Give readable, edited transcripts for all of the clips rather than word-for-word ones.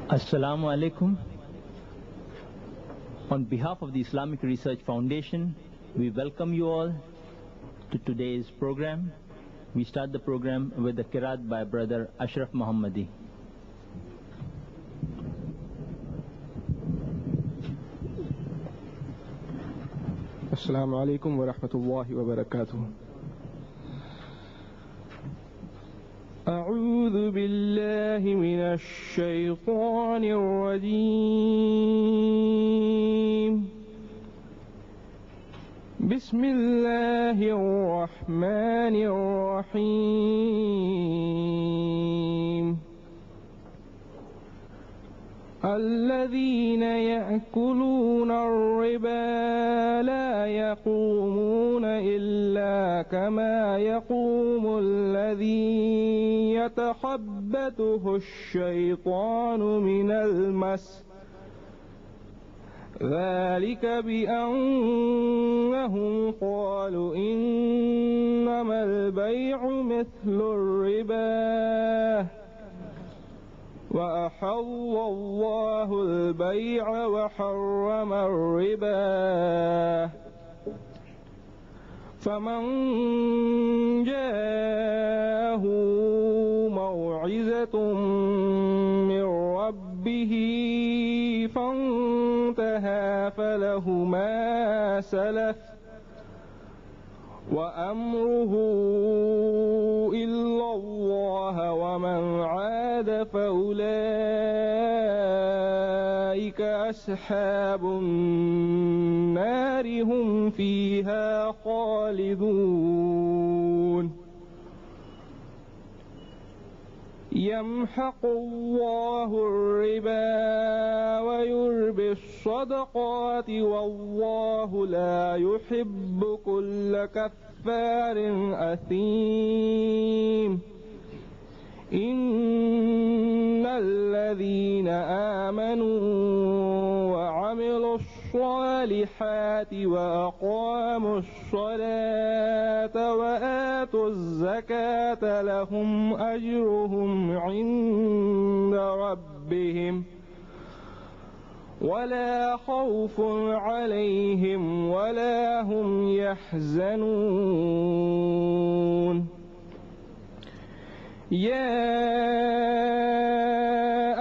Assalamu alaikum. On behalf of the Islamic Research Foundation, we welcome you all to today's program. We start the program with the Qiraat by Brother Ashraf Muhammadi. Assalamu alaikum wa rahmatullahi wa barakatuh. أعوذ بالله من الشيطان الرجيم. بسم الله الرحمن الرحيم. الذين يأكلون الربا لا يقومون إلا كما يقوم الذي يتخبطه الشيطان من المس، ذلك بأنهم قالوا إنما البيع مثل الربا وأحل الله البيع وحرم الربا، فمن جاءه موعظة من ربه فانتهى فله ما سلف وأمره إلا الله، ومن عاد فأولئك أصحاب النار هم فيها خالدون. يمحق الله الربا ويربي الصدقات والله لا يحب كل كفار أثيم. إن الذين آمنوا وعملوا الصالحات وأقاموا الصلاة وآتوا الزكاة لهم أجرهم عند ربهم ولا خوف عليهم ولا هم يحزنون. يا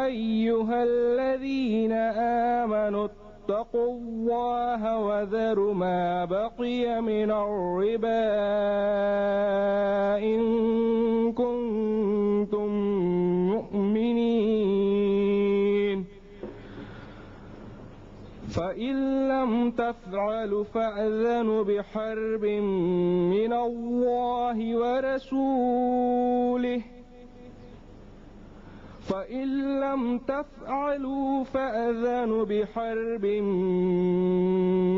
أيها الذين آمنوا اتقوا الله وذروا ما بقي من الربا إن كنتم مؤمنين، فإن لم تفعلوا فأذنوا بحرب من الله ورسوله، فإن لم تفعلوا فأذنوا بحرب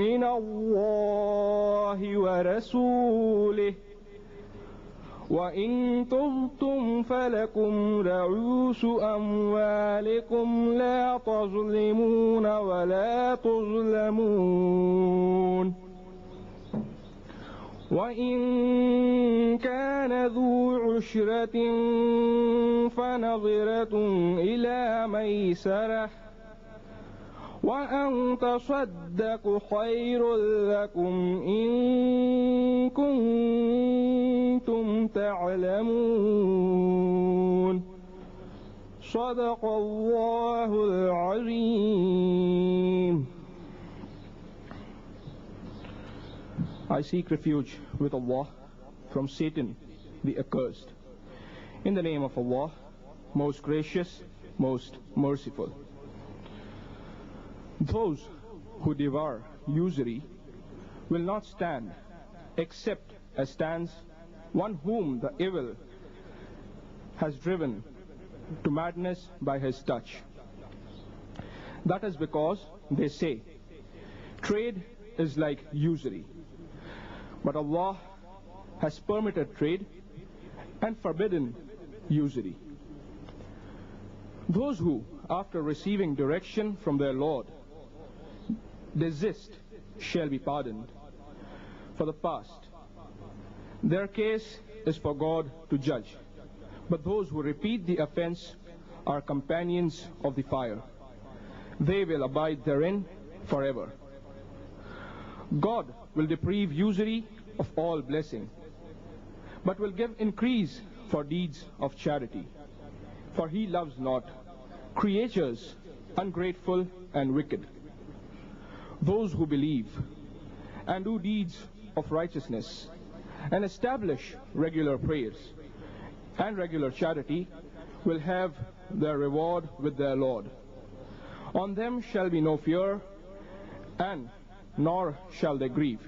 من الله ورسوله، وإن تبتم فلكم رؤوس أموالكم لا تظلمون ولا تظلمون. وإن كان ذو عسرة فنظرة إلى ميسرة وأن تصدقوا خير لكم إن كنتم تعلمون. صدق الله العظيم. I seek refuge with Allah from Satan the accursed. In the name of Allah, most gracious, most merciful. Those who devour usury will not stand except as stands one whom the evil has driven to madness by his touch. That is because they say, trade is like usury. But Allah has permitted trade and forbidden usury. Those who, after receiving direction from their Lord, desist shall be pardoned for the past. Their case is for God to judge. But those who repeat the offense are companions of the fire. They will abide therein forever. God will deprive usury of all blessing, but will give increase for deeds of charity. For he loves not creatures ungrateful and wicked. Those who believe and do deeds of righteousness and establish regular prayers and regular charity will have their reward with their Lord. On them shall be no fear, and nor shall they grieve.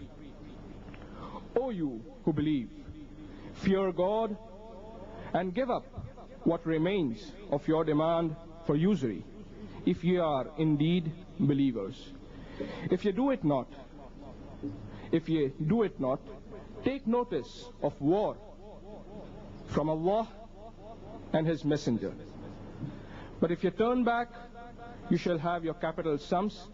O you who believe, fear God and give up what remains of your demand for usury, if ye are indeed believers. If ye do it not, take notice of war from Allah and His Messenger. But if ye turn back, you shall have your capital sums.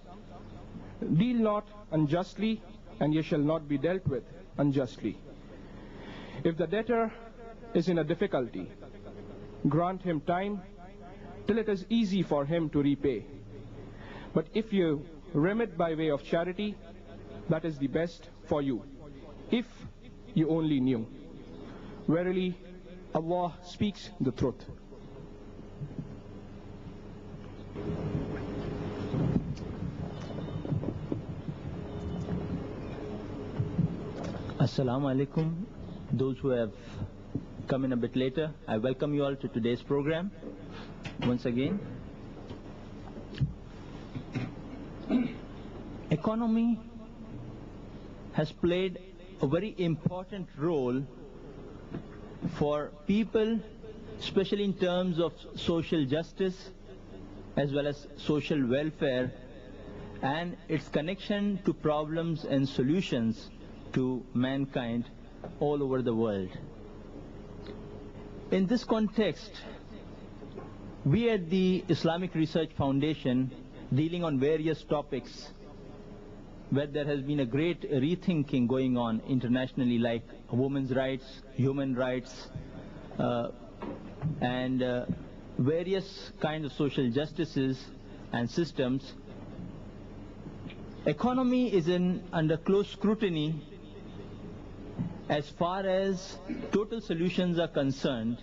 Deal not unjustly, and ye shall not be dealt with unjustly. If the debtor is in a difficulty, grant him time till it is easy for him to repay. But if you remit by way of charity, that is the best for you, if you only knew. Verily, Allah speaks the truth. Assalamu alaikum. Those who have come in a bit later, I welcome you all to today's program once again. Economy has played a very important role for people, especially in terms of social justice as well as social welfare and its connection to problems and solutions to mankind all over the world. In this context, we at the Islamic Research Foundation, dealing on various topics where there has been a great rethinking going on internationally, like women's rights, human rights, and various kinds of social justices and systems. Economy is under close scrutiny as far as total solutions are concerned,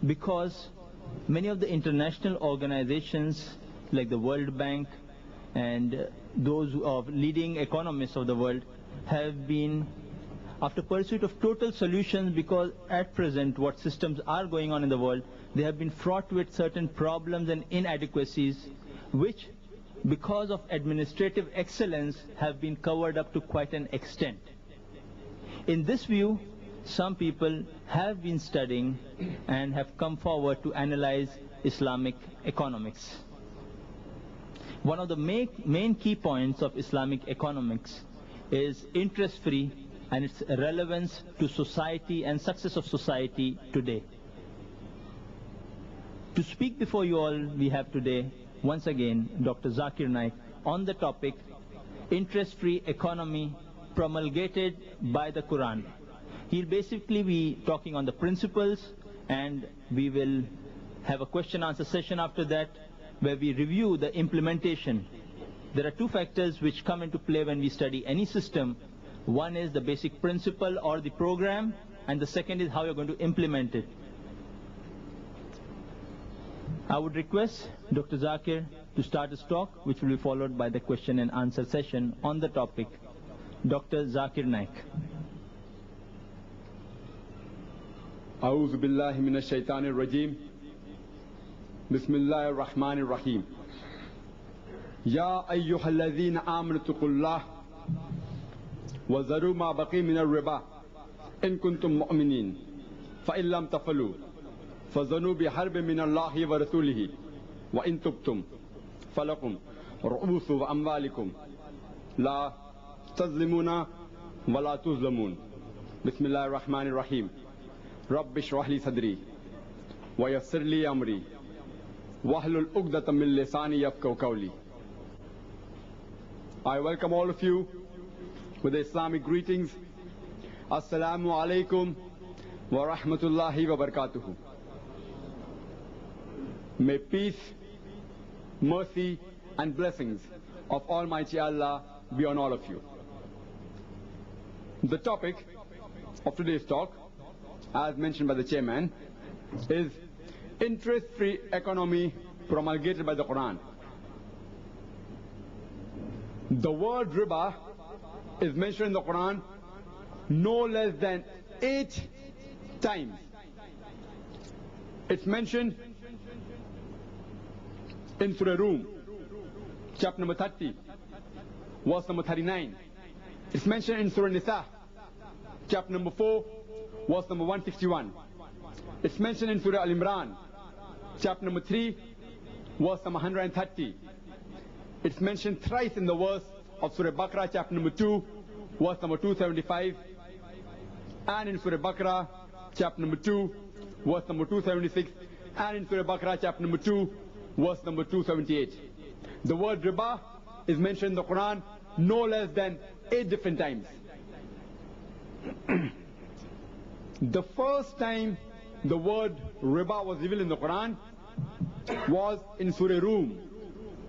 because many of the international organizations like the World Bank and those of leading economists of the world have been after pursuit of total solutions, because at present what systems are going on in the world, they have been fraught with certain problems and inadequacies which, because of administrative excellence, have been covered up to quite an extent. In this view, some people have been studying and have come forward to analyze Islamic economics. One of the main key points of Islamic economics is interest-free and its relevance to society and success of society today. To speak before you all, we have today, once again, Dr. Zakir Naik on the topic, interest-free economy promulgated by the Quran. He'll basically be talking on the principles, and we will have a question-answer session after that, where we review the implementation. There are two factors which come into play when we study any system. One is the basic principle or the program, and the second is how you're going to implement it. I would request Dr. Zakir to start his talk, which will be followed by the question and answer session on the topic. Dr. Zakir Naik. أعوذ بالله من الشيطان الرجيم بسم الله الرحمن الرحيم يا أيها الذين آمنوا اتقوا الله وذروا ما بقي من الربا إن كنتم مؤمنين فإن لم تفعلوا فذنوا بحرب من الله ورسوله وإن تبتم فلكم رؤوس أموالكم لا تظلمون ولا تظلمون بسم الله الرحمن الرحيم رب اشرح لي صدري ويسر لي أمري واحلل عقدة من لساني يفقهوا قولي. I welcome all of you with the Islamic greetings. Assalamu alaikum wa rahmatullahi wa barakatuhu. May peace, mercy, and blessings of Almighty Allah be on all of you. The topic of today's talk, as mentioned by the chairman, is interest-free economy promulgated by the Quran. The word riba is mentioned in the Quran no less than 8 times. It's mentioned in Surah Rum, chapter number 30, verse number 39. It's mentioned in Surah Nisa, chapter number 4, verse number 161. It's mentioned in Surah Al-Imran, chapter number 3, verse number 130. It's mentioned thrice in the verse of Surah Baqarah, chapter number 2, verse number 275. And in Surah Baqarah, chapter number 2, verse number 276. And in Surah Baqarah, chapter number 2, verse number 278. The word riba is mentioned in the Quran no less than 8 different times. The first time the word riba was revealed in the Quran was in Surah Rum,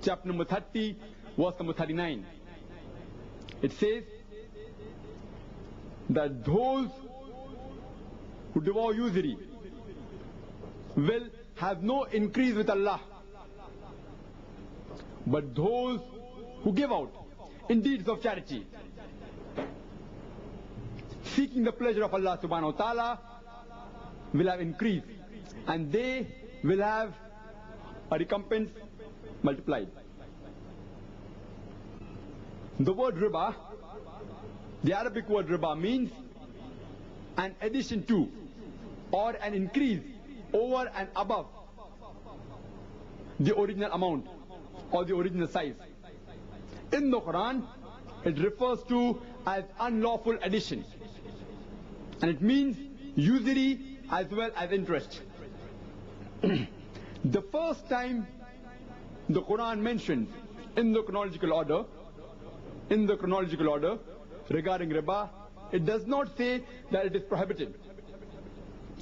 chapter number 30, verse number 39. It says that those who devour usury will have no increase with Allah, but those who give out in deeds of charity, seeking the pleasure of Allah subhanahu wa ta'ala, will have increase, and they will have a recompense multiplied. The word riba, the Arabic word riba, means an addition to or an increase over and above the original amount or the original size. In the Quran, it refers to as unlawful addition, and it means usury as well as interest. The first time the Quran mentions in the chronological order regarding riba, it does not say that it is prohibited.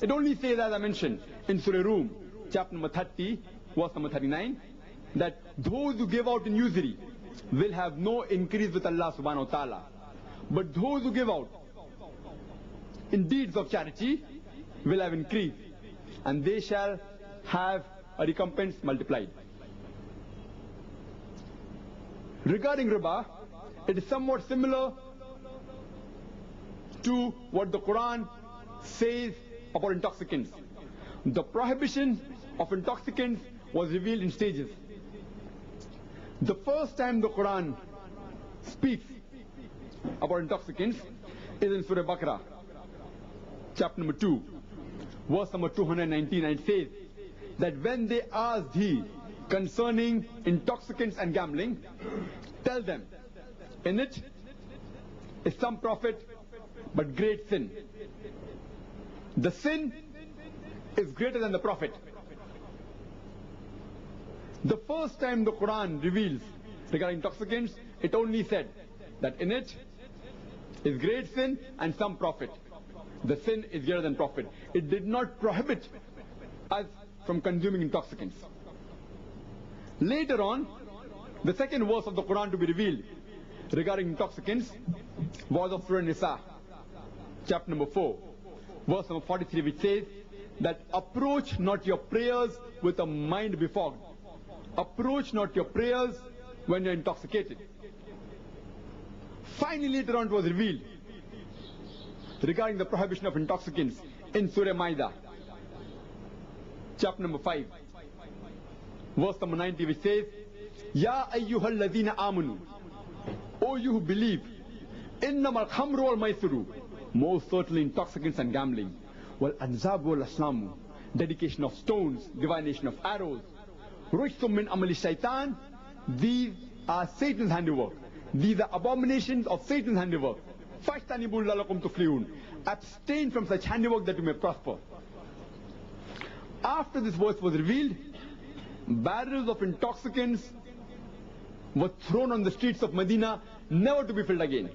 It only says, as I mentioned, in Surah Rum, chapter number 30, verse number 39, that those who give out in usury will have no increase with Allah subhanahu wa ta'ala, but those who give out in deeds of charity will have increase, and they shall have a recompense multiplied. Regarding riba, it is somewhat similar to what the Quran says about intoxicants. The prohibition of intoxicants was revealed in stages. The first time the Quran speaks about intoxicants is in Surah Baqarah, chapter number 2, verse number 219, and it says that when they ask thee concerning intoxicants and gambling, tell them, in it is some profit but great sin. The sin is greater than the profit. The first time the Quran reveals regarding intoxicants, it only said that in it is great sin and some profit. The sin is greater than profit. It did not prohibit us from consuming intoxicants. Later on, the second verse of the Quran to be revealed regarding intoxicants was of Surah Nisa, chapter number 4, verse number 43, which says that approach not your prayers with a mind befogged. Approach not your prayers when you're intoxicated. Finally, later on it was revealed regarding the prohibition of intoxicants in Surah Maida, chapter number 5, verse number 90, which says, Ya ayyuhal ladhina amanu, O you who believe, innamal khamru wal maisiru, most certainly intoxicants and gambling, wal anzab wal aslamu, dedication of stones, divination of arrows, rujtum min amali shaitan, these are Satan's handiwork. These are abominations of Satan's handiwork. Fashtanibul lalakum tuflihun. Abstain from such handiwork that you may prosper. After this verse was revealed, barrels of intoxicants were thrown on the streets of Medina, never to be filled again.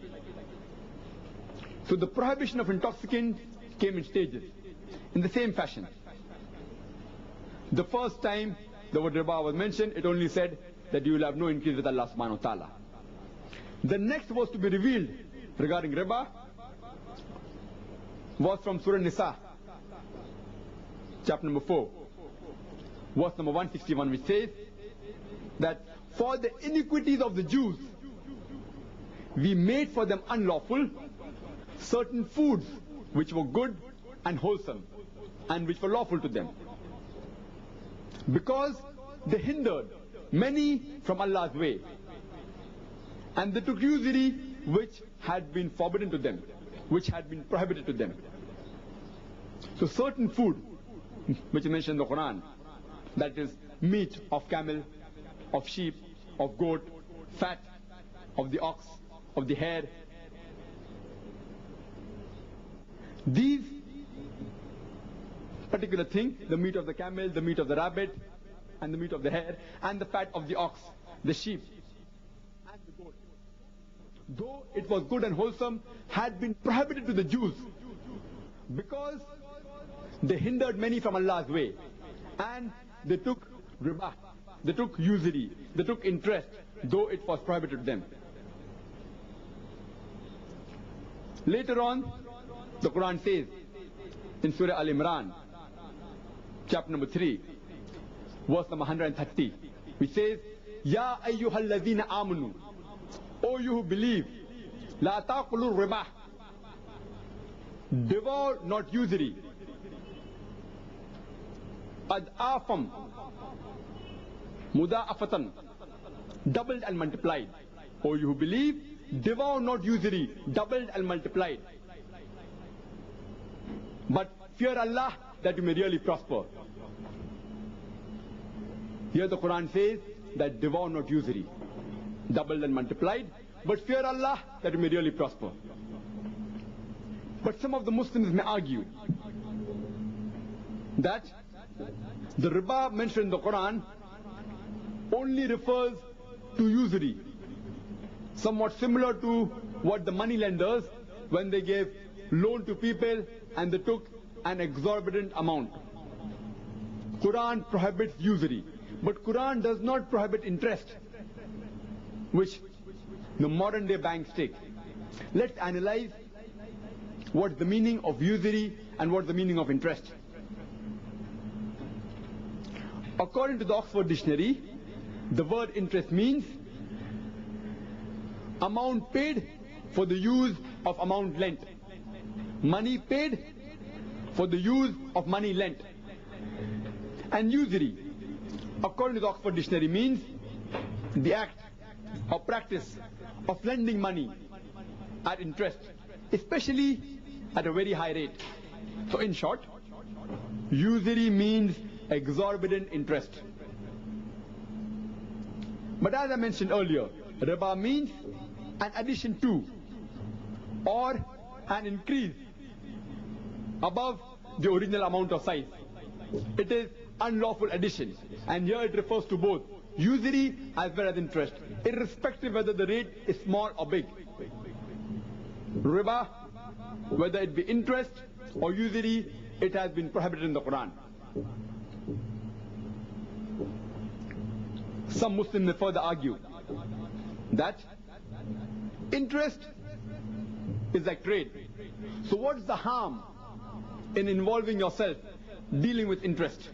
So the prohibition of intoxicants came in stages, in the same fashion. The first time the word riba was mentioned, it only said that you will have no increase with Allah subhanahu wa ta'ala. The next was to be revealed regarding riba was from Surah Nisa, chapter number 4, verse number 161, which says that for the iniquities of the Jews, we made for them unlawful certain foods which were good and wholesome and which were lawful to them, because they hindered many from Allah's way, and they took usury which had been forbidden to them, which had been prohibited to them. So certain food which is mentioned in the Quran, that is meat of camel, of sheep, of goat, fat of the ox, of the hare, these particular things, the meat of the camel, the meat of the rabbit, and the meat of the hare, and the fat of the ox, the sheep, and the goat, though it was good and wholesome, had been prohibited to the Jews, because they hindered many from Allah's way, and they took riba, they took usury, they took interest, though it was prohibited to them. Later on, the Quran says in Surah Al-Imran, chapter number 3, verse number 130, which says, Ya ayyuhal ladhina amanu, O you who believe, la taqulu riba, devour not usury, ad'afam, muda'afatan, doubled and multiplied. O you who believe, devour not usury, doubled and multiplied, but fear Allah that you may really prosper. Here the Quran says that devour not usury, doubled and multiplied, but fear Allah that you may really prosper. But some of the Muslims may argue that the riba mentioned in the Quran only refers to usury, somewhat similar to what the money lenders, when they gave loan to people and they took an exorbitant amount. Quran prohibits usury, but Quran does not prohibit interest, which the modern day banks take. Let's analyze what's the meaning of usury and what's the meaning of interest. According to the Oxford Dictionary, the word interest means amount paid for the use of amount lent, money paid for the use of money lent. And usury, according to the Oxford Dictionary, means the act or practice of lending money at interest, especially at a very high rate. So in short, usury means exorbitant interest. But as I mentioned earlier, riba means an addition to or an increase above the original amount of size. It is unlawful addition, and here it refers to both usury as well as interest, irrespective whether the rate is small or big. Riba, whether it be interest or usury, it has been prohibited in the Quran. Some Muslims may further argue that interest is like trade. So what's the harm in involving yourself dealing with interest?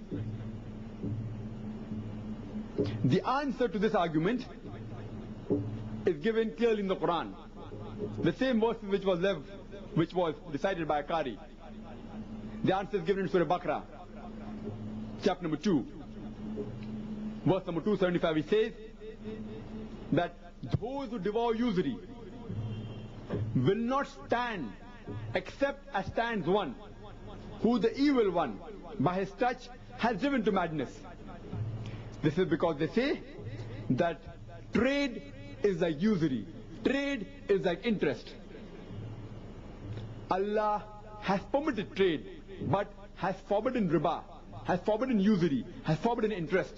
The answer to this argument is given clearly in the Quran. The same verse which was recited by a Qari. The answer is given in Surah Baqarah, chapter number 2, verse number 275, which says that those who devour usury will not stand except as stands one who the evil one by his touch has driven to madness. This is because they say that trade is like usury, trade is like interest. Allah has permitted trade, but has forbidden riba, has forbidden usury, has forbidden interest.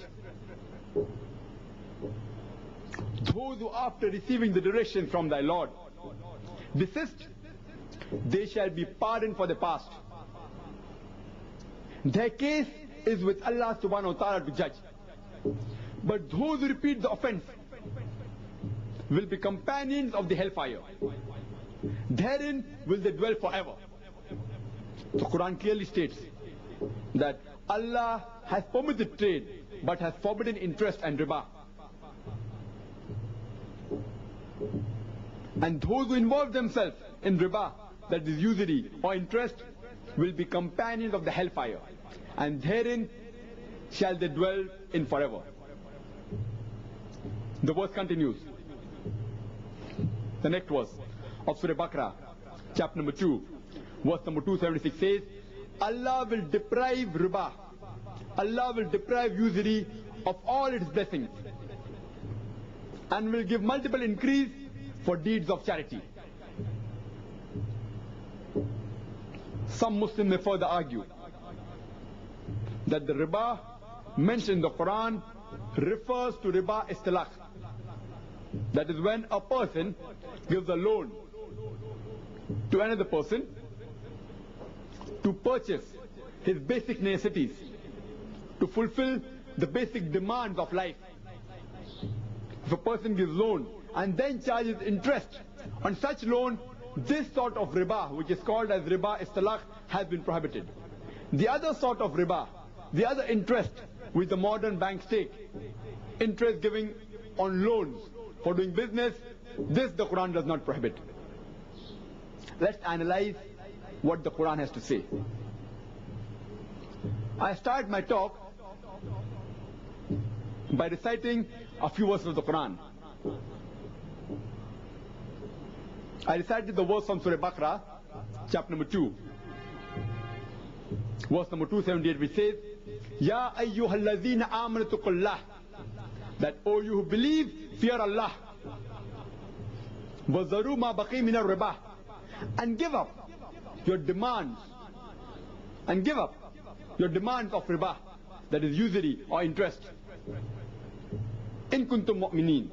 Those who after receiving the direction from thy Lord desist, they shall be pardoned for the past. Their case is with Allah subhanahu wa ta'ala to judge. But those who repeat the offense will be companions of the hellfire. Therein will they dwell forever. The Quran clearly states that Allah has permitted trade but has forbidden interest and riba. And those who involve themselves in riba, that is usury or interest, will be companions of the hellfire, and therein shall they dwell in forever. The verse continues. The next verse of Surah Baqarah, chapter number 2, verse number 276 says, Allah will deprive riba, Allah will deprive usury of all its blessings, and will give multiple increase for deeds of charity. Some Muslims may further argue that the riba mentioned in the Quran refers to riba istilaq. That is when a person gives a loan to another person to purchase his basic necessities, to fulfill the basic demands of life. If a person gives loan and then charges interest on such loan, this sort of riba, which is called as riba istilaq, has been prohibited. The other sort of riba, the other interest which the modern banks take, interest giving on loans for doing business, this the Quran does not prohibit. Let's analyze what the Quran has to say. I start my talk by reciting a few verses of the Quran. I recited the verse from Surah Baqarah, chapter number 2, verse number 278, which says, Ya ayyuhalladhina amanu tuqullah, that O you who believe, fear Allah. Wazaru ma baqi min ar-riba, and give up your demands, and give up your demands of riba, that is usury or interest. In kuntum mu'minin,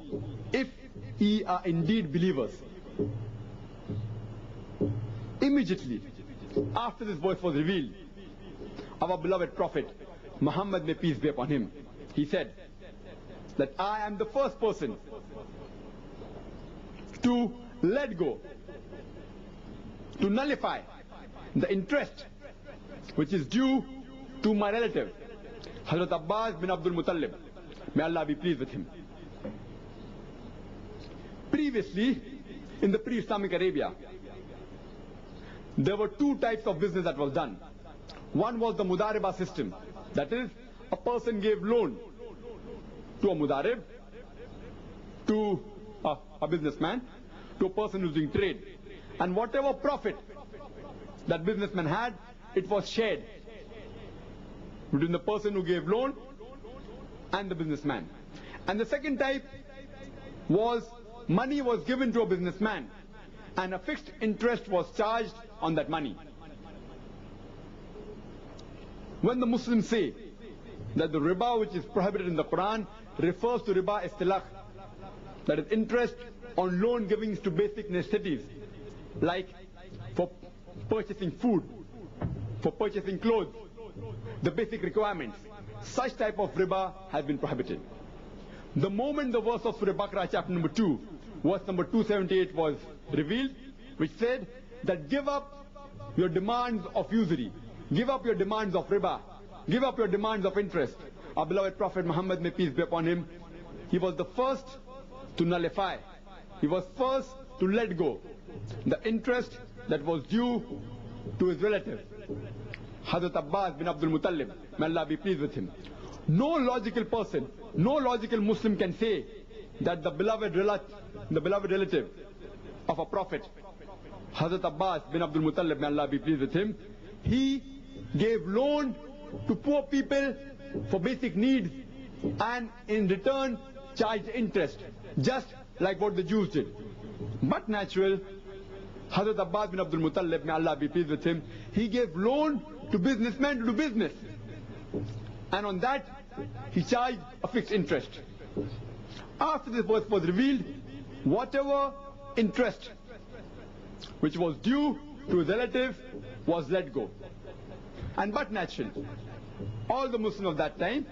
if ye are indeed believers. Immediately after this verse was revealed, our beloved Prophet Muhammad, may peace be upon him, he said that I am the first person to let go, to nullify the interest which is due to my relative Hazrat Abbas bin Abdul Muttalib, may Allah be pleased with him. Previously, in the pre-Islamic Arabia, there were two types of business that was done. One was the Mudaribah system, that is, a person gave loan to a Mudarib, to a businessman, to a person who's doing trade, and whatever profit that businessman had, it was shared between the person who gave loan and the businessman. And the second type was money was given to a businessman and a fixed interest was charged on that money. When the Muslims say that the riba which is prohibited in the Quran refers to riba istilaq, that is interest on loan givings to basic necessities, like for purchasing food, for purchasing clothes, the basic requirements, such type of riba has been prohibited. The moment the verse of Surah Baqarah chapter number 2, verse number 278 was revealed, which said that give up your demands of usury, give up your demands of riba, give up your demands of interest. Our beloved Prophet Muhammad, may peace be upon him, he was the first to nullify, he was first to let go the interest that was due to his relative Hazrat Abbas bin Abdul Muttalib, may Allah be pleased with him. No logical person, no logical Muslim can say that the beloved relative of a prophet, Hazrat Abbas bin Abdul Muttalib, may Allah be pleased with him, he gave loan to poor people for basic needs and in return charged interest, just like what the Jews did. But natural, Hazrat Abbas bin Abdul Muttalib, may Allah be pleased with him, he gave loan to businessmen to do business, and on that he charged a fixed interest. After this verse was revealed, whatever interest which was due to his relative was let go. And but natural, all the Muslims of that time,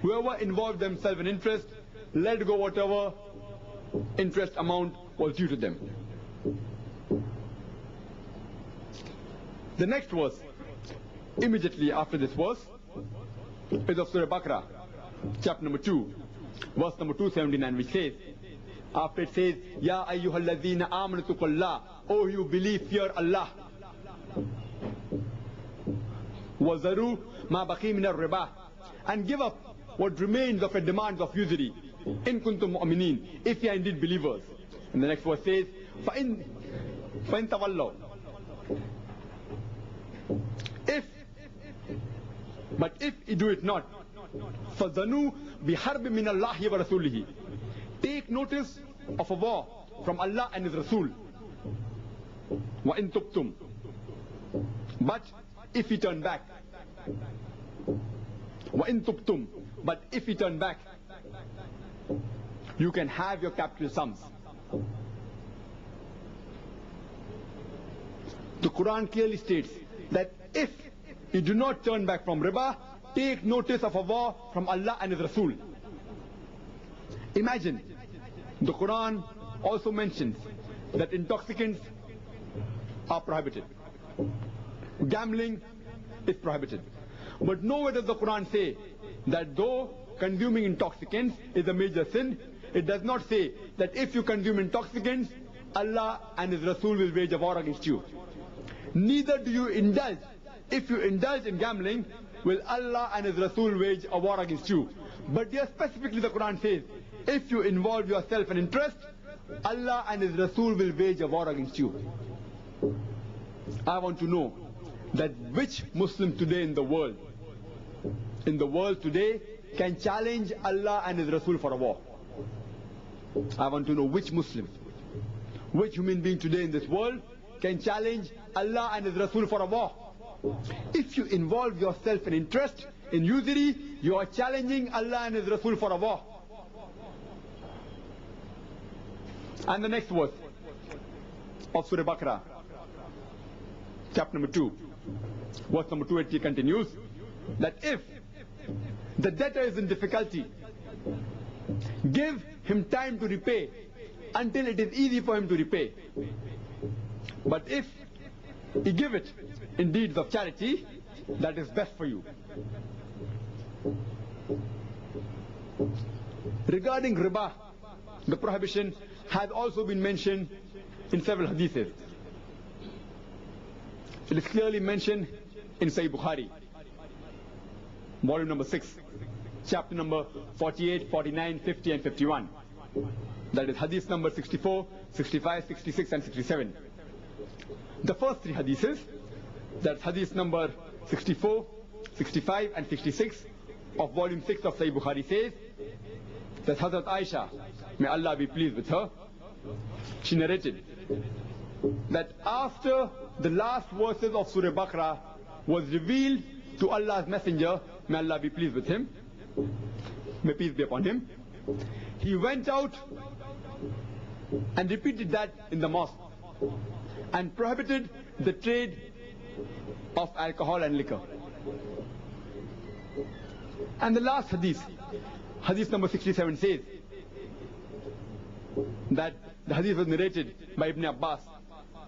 whoever involved themselves in interest, let go whatever interest amount was due to them. The next verse, immediately after this verse, is of Surah Baqarah, chapter number 2, verse number 279, which says, after it says, Ya ayyuhalladhina amanu tuqullah, oh you believe, fear Allah. Wazaru ma baqi min ar-riba, and give up what remains of a demand of usury. In kuntum mu'minin, if you are indeed believers. And the next verse says, fa'in tawallaw. But if you do it not, فَذَنُوا بِحَرْبٍ مِّنَ اللَّهِ وَرَسُولِهِ, take notice of a war from Allah and His Rasul. وَإِن تُبْتُمْ, but if you turn back. وَإِن تُبْتُمْ, but if you turn back, you can have your capital sums. The Quran clearly states that if you do not turn back from riba, take notice of a war from Allah and His Rasul. Imagine, the Quran also mentions that intoxicants are prohibited. Gambling is prohibited. But nowhere does the Quran say that though consuming intoxicants is a major sin, it does not say that if you consume intoxicants, Allah and His Rasul will wage a war against you. Neither do you indulge. If you indulge in gambling, will Allah and His Rasul wage a war against you. But here specifically the Quran says, if you involve yourself in interest, Allah and His Rasul will wage a war against you. I want to know that which Muslim today in the world today, can challenge Allah and His Rasul for a war. I want to know which Muslim, which human being today in this world can challenge Allah and His Rasul for a war. If you involve yourself in interest, in usury, you are challenging Allah and His Rasul for a war. And the next verse of Surah Baqarah, chapter number 2, verse number 280 continues, that if the debtor is in difficulty, give him time to repay until it is easy for him to repay. But if you give it in deeds of charity, that is best for you. Regarding riba, the prohibition has also been mentioned in several hadiths. It is clearly mentioned in Sahih Bukhari, volume number 6, chapter number 48, 49, 50 and 51. That is hadith number 64, 65, 66 and 67. The first three hadiths, that's hadith number 64, 65 and 66 of volume 6 of Sahih Bukhari, says that Hazrat Aisha, may Allah be pleased with her, she narrated that after the last verses of Surah Baqarah was revealed to Allah's Messenger, may Allah be pleased with him, may peace be upon him, he went out and repeated that in the mosque and prohibited the trade of alcohol and liquor. And the last hadith, hadith number 67, says that the hadith was narrated by Ibn Abbas,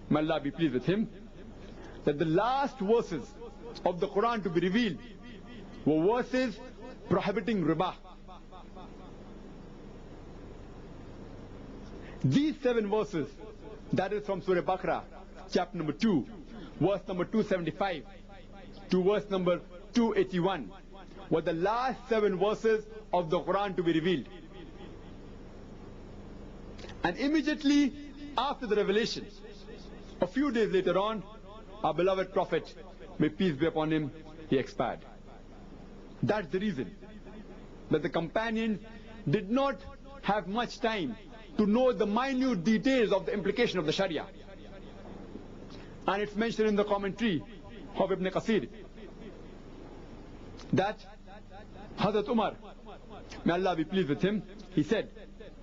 may Allah be pleased with him, that the last verses of the Quran to be revealed were verses prohibiting riba. These 7 verses, that is from Surah Baqarah, chapter number 2, verse number 275 to verse number 281, were the last 7 verses of the Quran to be revealed. And immediately after the revelation, a few days later on, our beloved Prophet, may peace be upon him, he expired. That's the reason that the companions did not have much time to know the minute details of the implication of the Sharia. And it's mentioned in the commentary of Ibn Qasir that Hazrat Umar, may Allah be pleased with him, he said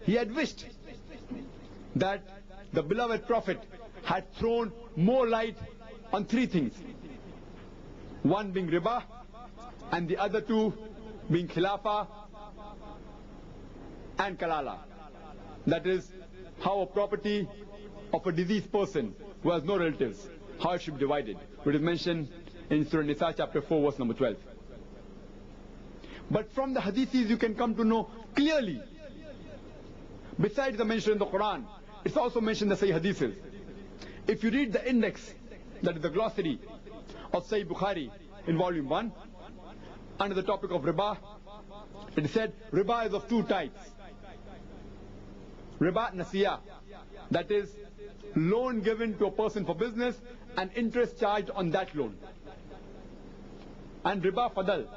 he had wished that the beloved Prophet had thrown more light on 3 things. One being riba, and the other two being Khilafah and Kalala. That is, how a property of a deceased person who has no relatives, how it should be divided, which is mentioned in Surah Nisa chapter 4 verse number 12. But from the hadiths you can come to know clearly, besides the mention in the Quran, it's also mentioned in the Sahih Hadiths. If you read the index, that is the glossary of Sahih Bukhari in volume 1, under the topic of riba, it is said riba is of two types. Riba nasiya, that is loan given to a person for business and interest charged on that loan. And riba fadal,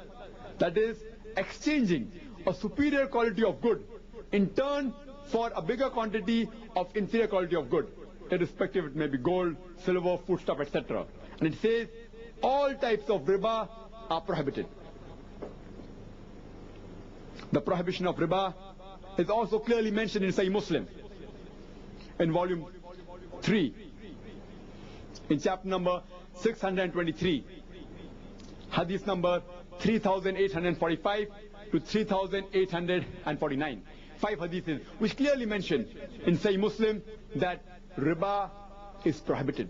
that is exchanging a superior quality of good in turn for a bigger quantity of inferior quality of good, irrespective it may be gold, silver, foodstuff, etc. And it says all types of riba are prohibited. The prohibition of riba is also clearly mentioned in Sahih Muslim in volume 3 in chapter number 623, hadith number 3845 to 3849. 5 hadiths which clearly mention in Sahih Muslim that riba is prohibited.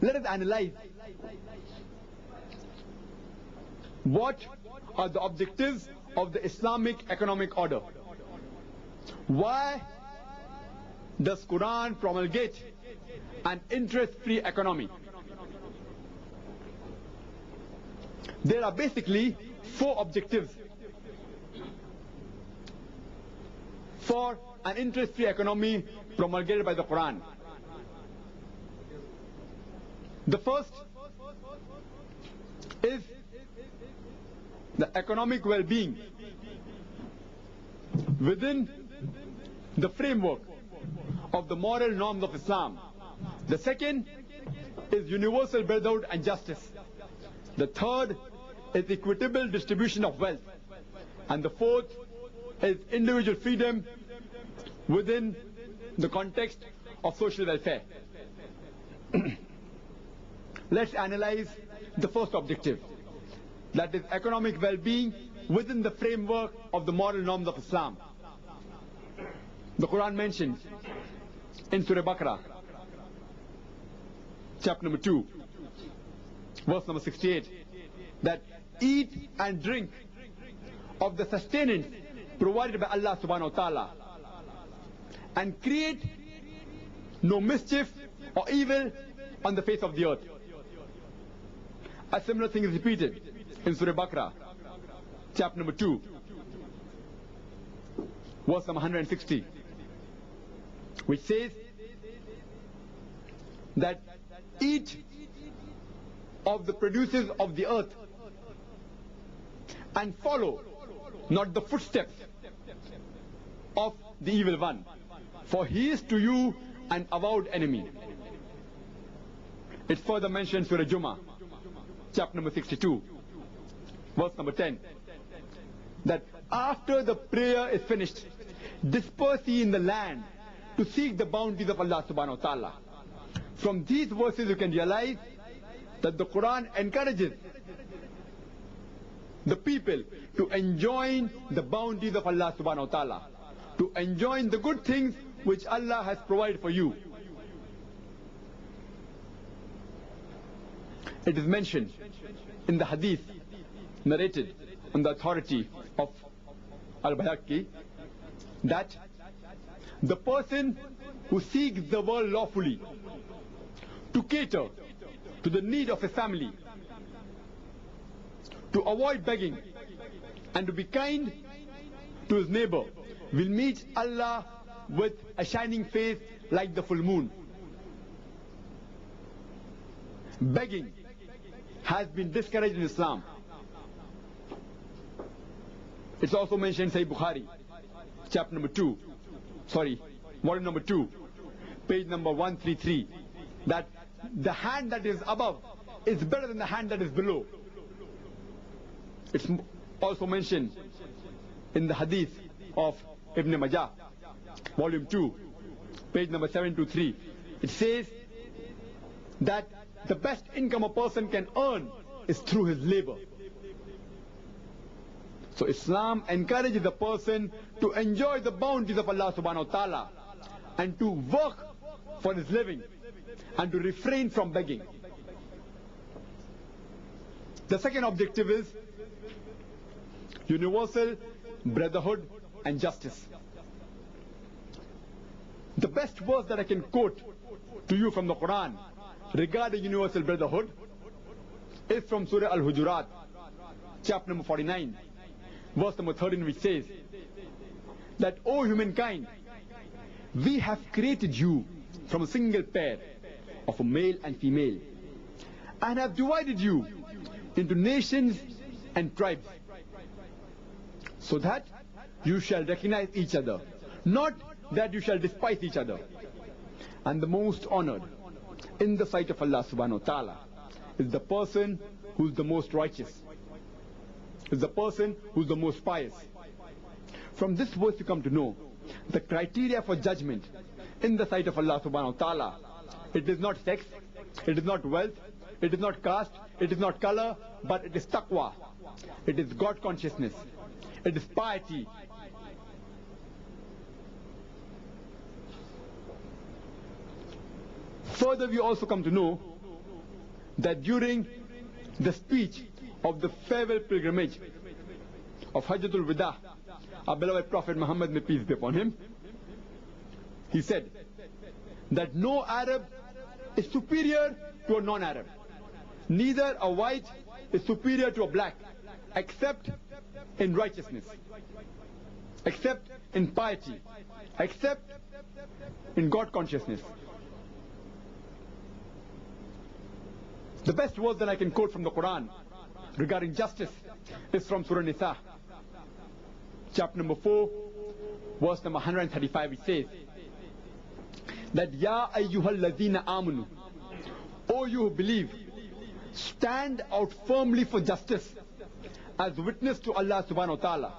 Let us analyze what are the objectives of the Islamic economic order. Why does Quran promulgate an interest-free economy? There are basically 4 objectives for an interest-free economy promulgated by the Quran. The first is the economic well-being within the framework of the moral norms of Islam. The second is universal brotherhood and justice. The third is equitable distribution of wealth. And the fourth is individual freedom within the context of social welfare. Let's analyze the first objective, that is economic well-being within the framework of the moral norms of Islam. The Quran mentions in Surah Baqarah, chapter number 2, verse number 68, that eat and drink of the sustenance provided by Allah subhanahu wa ta'ala and create no mischief or evil on the face of the earth. A similar thing is repeated in Surah Baqarah, chapter number 2, verse number 160, which says that eat of the produces of the earth and follow not the footsteps of the evil one, for he is to you an avowed enemy. It's further mentioned Surah Jummah, chapter number 62, verse number 10, that after the prayer is finished, disperse ye in the land to seek the bounties of Allah subhanahu wa ta'ala. From these verses you can realize that the Quran encourages the people to enjoy the bounties of Allah subhanahu wa ta'ala, to enjoy the good things which Allah has provided for you. It is mentioned in the hadith narrated on the authority of Al-Bayhaqi that the person who seeks the world lawfully to cater to the need of his family, to avoid begging and to be kind to his neighbor, will meet Allah with a shining face like the full moon. Begging has been discouraged in Islam. It's also mentioned in Sahih Bukhari, chapter number 2, volume number 2, page number 133, that the hand that is above is better than the hand that is below. It's also mentioned in the hadith of Ibn Majah, volume 2, page number 723. It says that the best income a person can earn is through his labor. So Islam encourages a person to enjoy the bounties of Allah subhanahu wa ta'ala and to work for his living and to refrain from begging. The second objective is universal brotherhood and justice. The best verse that I can quote to you from the Quran regarding universal brotherhood is from Surah Al-Hujurat, chapter number 49, verse number 13, which says that, O humankind, we have created you from a single pair of a male and female and have divided you into nations and tribes so that you shall recognize each other, not that you shall despise each other. And the most honored in the sight of Allah subhanahu wa ta'ala is the person who is the most righteous, is the person who is the most pious. From this verse you come to know the criteria for judgment in the sight of Allah subhanahu wa ta'ala. It is not sex, it is not wealth, it is not caste, it is not color, but it is taqwa. It is God consciousness. It is piety. Further, we also come to know that during the speech of the farewell pilgrimage of Hajjatul Wida, our beloved Prophet Muhammad, may peace be upon him, he said that no Arab is superior to a non-Arab. Neither a white is superior to a black, except in righteousness, except in piety, except in God consciousness. The best verse that I can quote from the Quran regarding justice is from Surah Nisa, chapter number 4, verse number 135, which says that, Ya ayyuhal ladhina amanu, O you who believe, stand out firmly for justice as witness to Allah subhanahu wa ta'ala,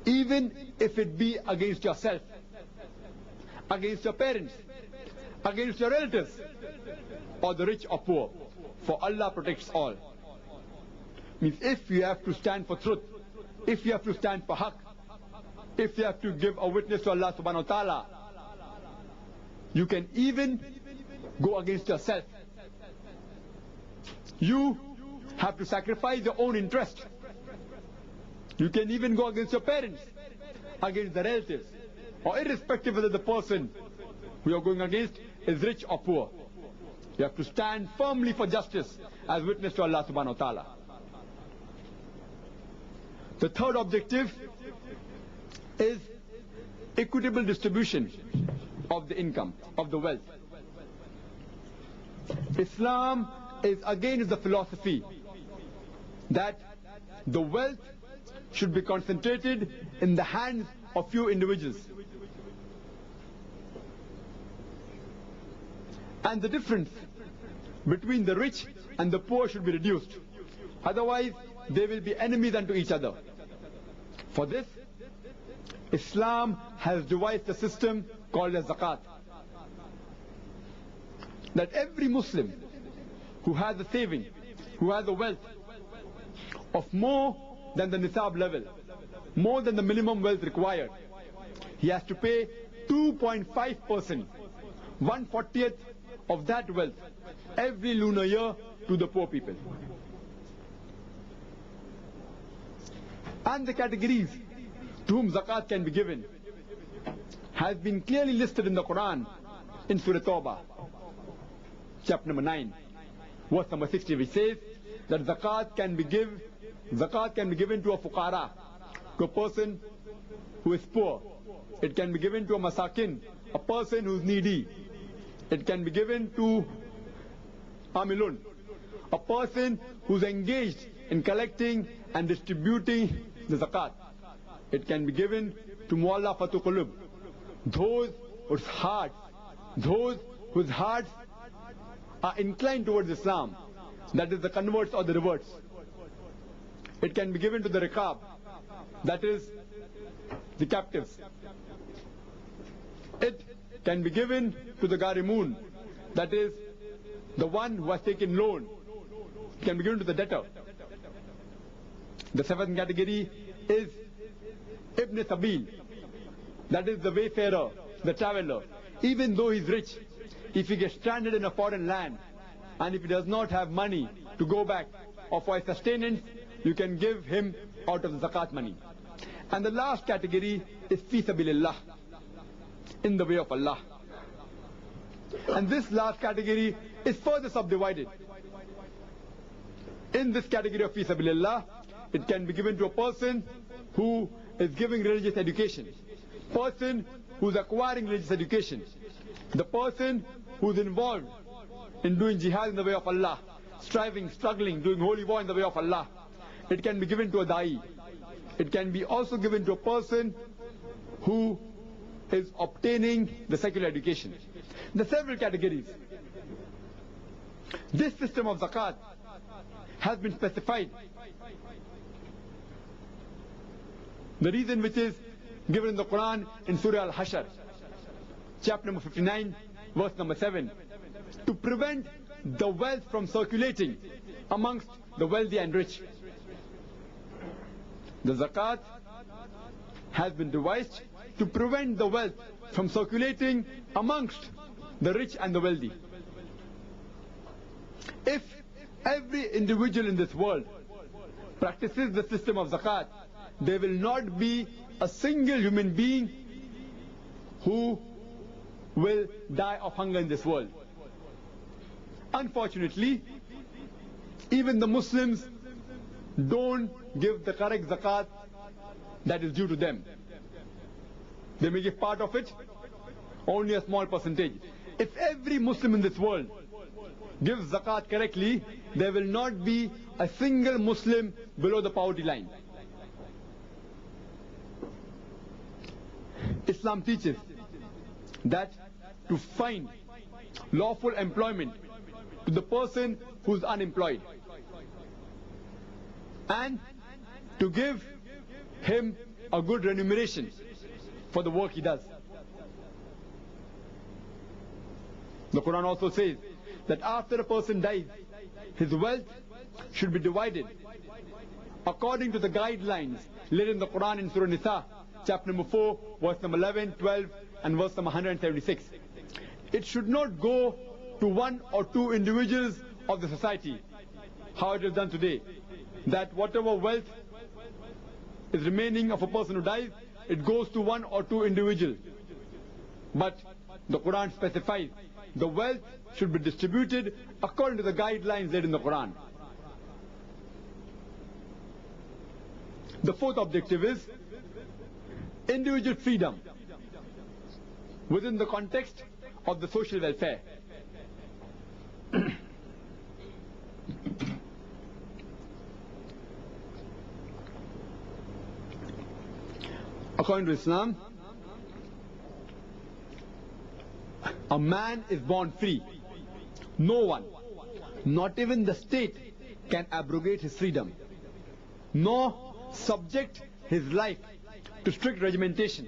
even if it be against yourself, against your parents, against your relatives, or the rich or poor, for Allah protects all. Means if you have to stand for truth, if you have to stand for haqq, if you have to give a witness to Allah subhanahu wa ta'ala, you can even go against yourself. You have to sacrifice your own interest. You can even go against your parents, against the relatives, or irrespective whether the person who you are going against is rich or poor. You have to stand firmly for justice as witness to Allah subhanahu wa ta'ala. The third objective is equitable distribution of the income, of the wealth. Islam is against the philosophy that the wealth should be concentrated in the hands of few individuals. And the difference between the rich and the poor should be reduced. Otherwise, they will be enemies unto each other. For this, Islam has devised a system called as zakat. That every Muslim who has a saving, who has a wealth of more than the nisab level, more than the minimum wealth required, he has to pay 2.5%, 1/40th of that wealth every lunar year to the poor people. And the categories to whom zakat can be given has been clearly listed in the Quran in Surah Tawbah, chapter number 9, verse number 60, which says that zakat can be given to a fuqara, to a person who is poor. It can be given to a masakin, a person who is needy. It can be given to amilun, a person who is engaged in collecting and distributing the zakat. It can be given to mu'allafatu qulub, those whose hearts are inclined towards Islam, that is the converts or the reverts. It can be given to the riqab, that is the captives. It can be given to the Gharimun, that is, the one who has taken loan, can be given to the debtor. The seventh category is Ibn Sabil, that is the wayfarer, the traveler. Even though he is rich, if he gets stranded in a foreign land, and if he does not have money to go back or for his sustenance, you can give him out of the zakat money. And the last category is Fi Sabilillah, in the way of Allah. And this last category is further subdivided. In this category of Fi Sabilillah, it can be given to a person who is giving religious education, person who is acquiring religious education, the person who is involved in doing jihad in the way of Allah, striving, struggling, doing holy war in the way of Allah. It can be given to a da'i. It can be also given to a person who is obtaining the secular education. The several categories. This system of zakat has been specified. The reason which is given in the Quran in Surah Al-Hashr, chapter number 59, verse number 7, to prevent the wealth from circulating amongst the wealthy and rich. The zakat has been devised to prevent the wealth from circulating amongst the rich and the wealthy. If every individual in this world practices the system of zakat, there will not be a single human being who will die of hunger in this world. Unfortunately, even the Muslims don't give the correct zakat that is due to them. They may give part of it, only a small percentage. If every Muslim in this world gives zakat correctly, there will not be a single Muslim below the poverty line. Islam teaches that to find lawful employment to the person who is unemployed and to give him a good remuneration for the work he does. The Quran also says that after a person dies, his wealth should be divided according to the guidelines laid in the Quran in Surah Nisa, chapter number 4, verse number 11, 12 and verse number 176. It should not go to one or two individuals of the society, how it is done today, that whatever wealth is remaining of a person who dies, it goes to one or two individuals. But the Quran specifies the wealth should be distributed according to the guidelines laid in the Quran. The fourth objective is individual freedom within the context of the social welfare. According to Islam, a man is born free. No one, not even the state, can abrogate his freedom, nor subject his life to strict regimentation.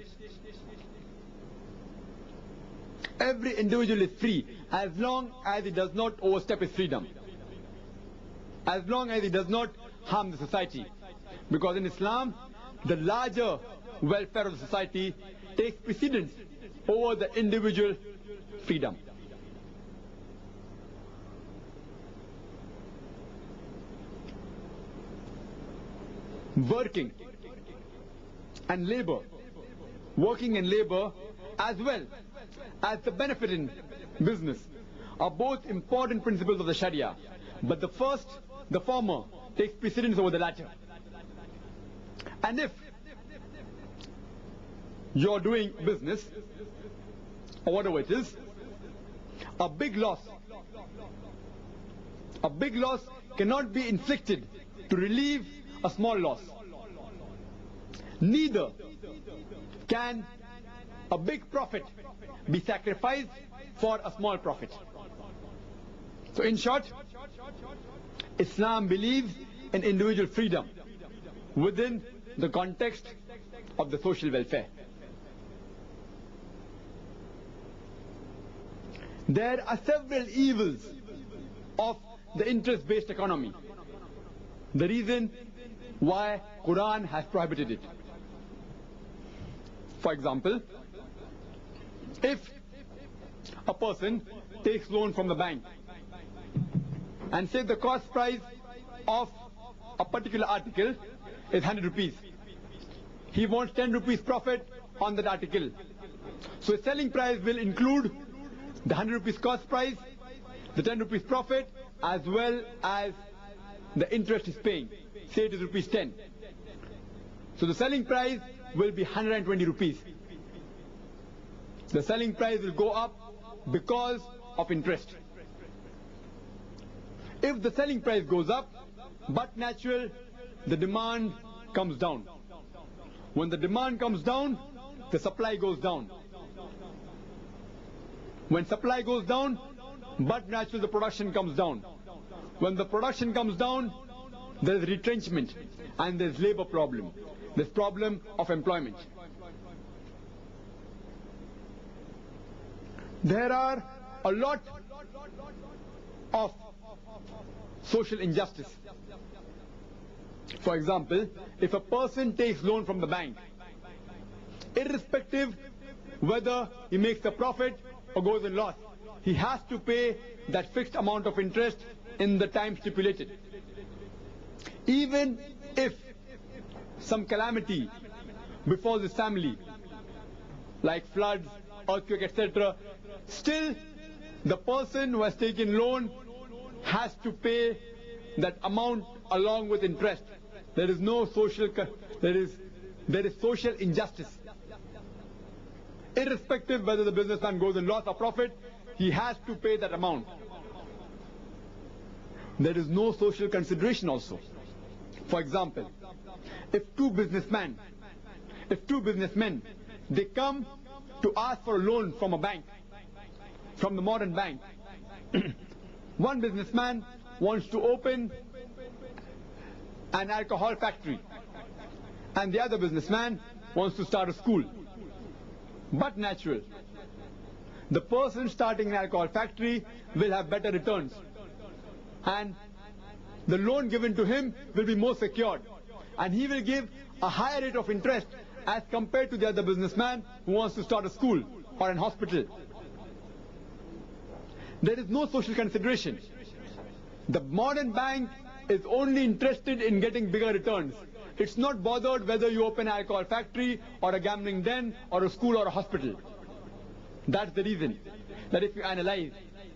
Every individual is free as long as he does not overstep his freedom, as long as he does not harm the society. Because in Islam, the larger welfare of the society takes precedence over the individual freedom. Working and labor, working and labor as well as the benefit in business are both important principles of the Sharia, but the former takes precedence over the latter. And if you're doing business or whatever it is, a big loss cannot be inflicted to relieve a small loss. Neither can a big profit be sacrificed for a small profit. So in short, Islam believes in individual freedom within the context of the social welfare. There are several evils of the interest-based economy. The reason why Quran has prohibited it. For example, if a person takes loan from the bank and say the cost price of a particular article is 100 rupees. He wants 10 rupees profit on that article. So his selling price will include the 100 rupees cost price, the 10 rupees profit, as well as the interest he's paying. Say it is rupees 10. So the selling price will be 120 rupees. The selling price will go up because of interest. If the selling price goes up, but natural, the demand comes down. When the demand comes down, the supply goes down. When supply goes down, but natural, the production comes down. When the production comes down, there is retrenchment and there is labor problem. There's problem of employment. There are a lot of social injustice. For example, if a person takes loan from the bank, irrespective whether he makes a profit or goes in loss, he has to pay that fixed amount of interest in the time stipulated. Even if some calamity befalls his family, like floods, earthquake, etc., still the person who has taken loan has to pay that amount along with interest. There is no social, there is social injustice. Irrespective whether the businessman goes in loss or profit, he has to pay that amount. There is no social consideration also. For example, if two businessmen, they come to ask for a loan from a bank, from the modern bank. One businessman wants to open an alcohol factory, and the other businessman wants to start a school. But natural, the person starting an alcohol factory will have better returns, and the loan given to him will be more secured, and he will give a higher rate of interest as compared to the other businessman who wants to start a school or an hospital. There is no social consideration. The modern bank is only interested in getting bigger returns. It's not bothered whether you open an alcohol factory or a gambling den or a school or a hospital. That's the reason that if you analyze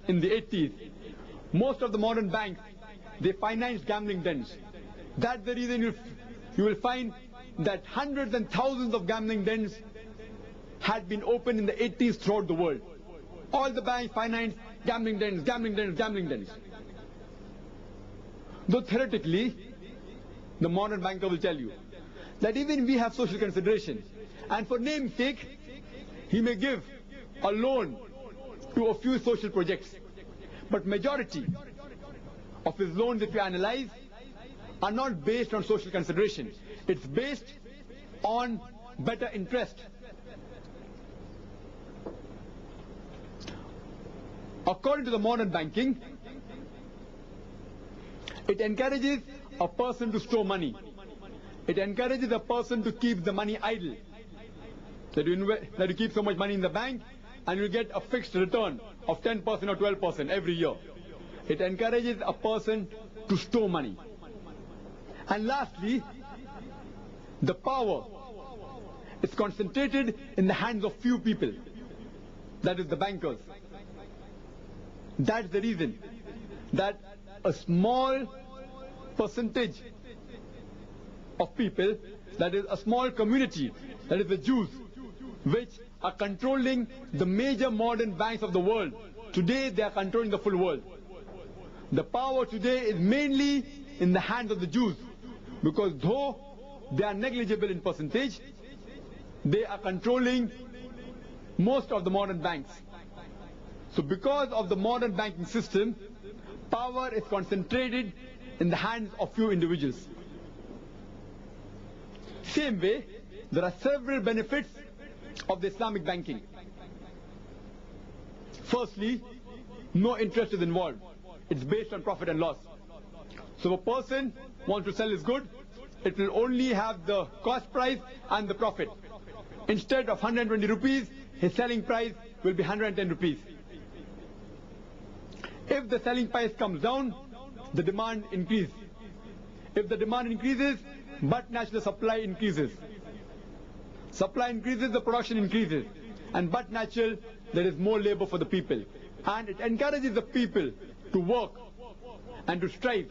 in the 80s, most of the modern banks, they financed gambling dens. That's the reason you will find that hundreds and thousands of gambling dens had been opened in the 80s throughout the world. All the banks financed gambling dens, gambling dens, gambling dens. Though theoretically, the modern banker will tell you that even we have social consideration, and for name's sake, he may give a loan to a few social projects. But majority of his loans, if you analyze, are not based on social consideration. It's based on better interest. According to the modern banking, it encourages a person to store money. It encourages a person to keep the money idle. That you keep so much money in the bank and you get a fixed return of 10% or 12% every year. It encourages a person to store money. And lastly, the power is concentrated in the hands of few people. That is the bankers. That's the reason that a small percentage of people, that is a small community, that is the Jews, which are controlling the major modern banks of the world. Today they are controlling the full world. The power today is mainly in the hands of the Jews, because though they are negligible in percentage, they are controlling most of the modern banks. So because of the modern banking system, power is concentrated in the hands of few individuals. Same way, there are several benefits of the Islamic banking. Firstly, no interest is involved. It's based on profit and loss. So if a person wants to sell his good, it will only have the cost price and the profit. Instead of 120 rupees, his selling price will be 110 rupees. If the selling price comes down, the demand increases. If the demand increases, but natural supply increases. Supply increases, the production increases. And but natural, there is more labor for the people. And it encourages the people to work and to strive.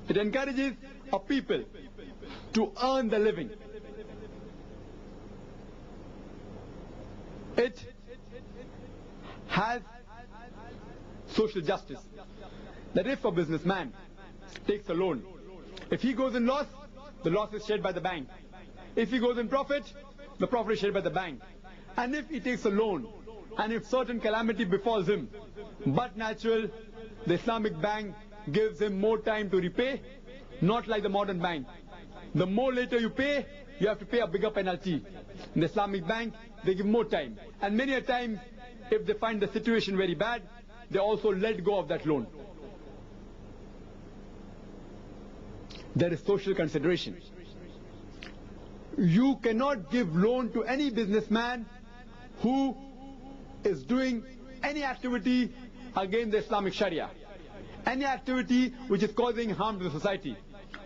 It encourages a people to earn the living. It has social justice. That if a businessman takes a loan, if he goes in loss, the loss is shared by the bank. If he goes in profit, the profit is shared by the bank. And if he takes a loan, and if certain calamity befalls him, but natural, the Islamic bank gives him more time to repay, not like the modern bank. The more later you pay, you have to pay a bigger penalty. In the Islamic bank, they give more time. And many a time, if they find the situation very bad, they also let go of that loan. There is social consideration. You cannot give loan to any businessman who is doing any activity against the Islamic Sharia. Any activity which is causing harm to the society.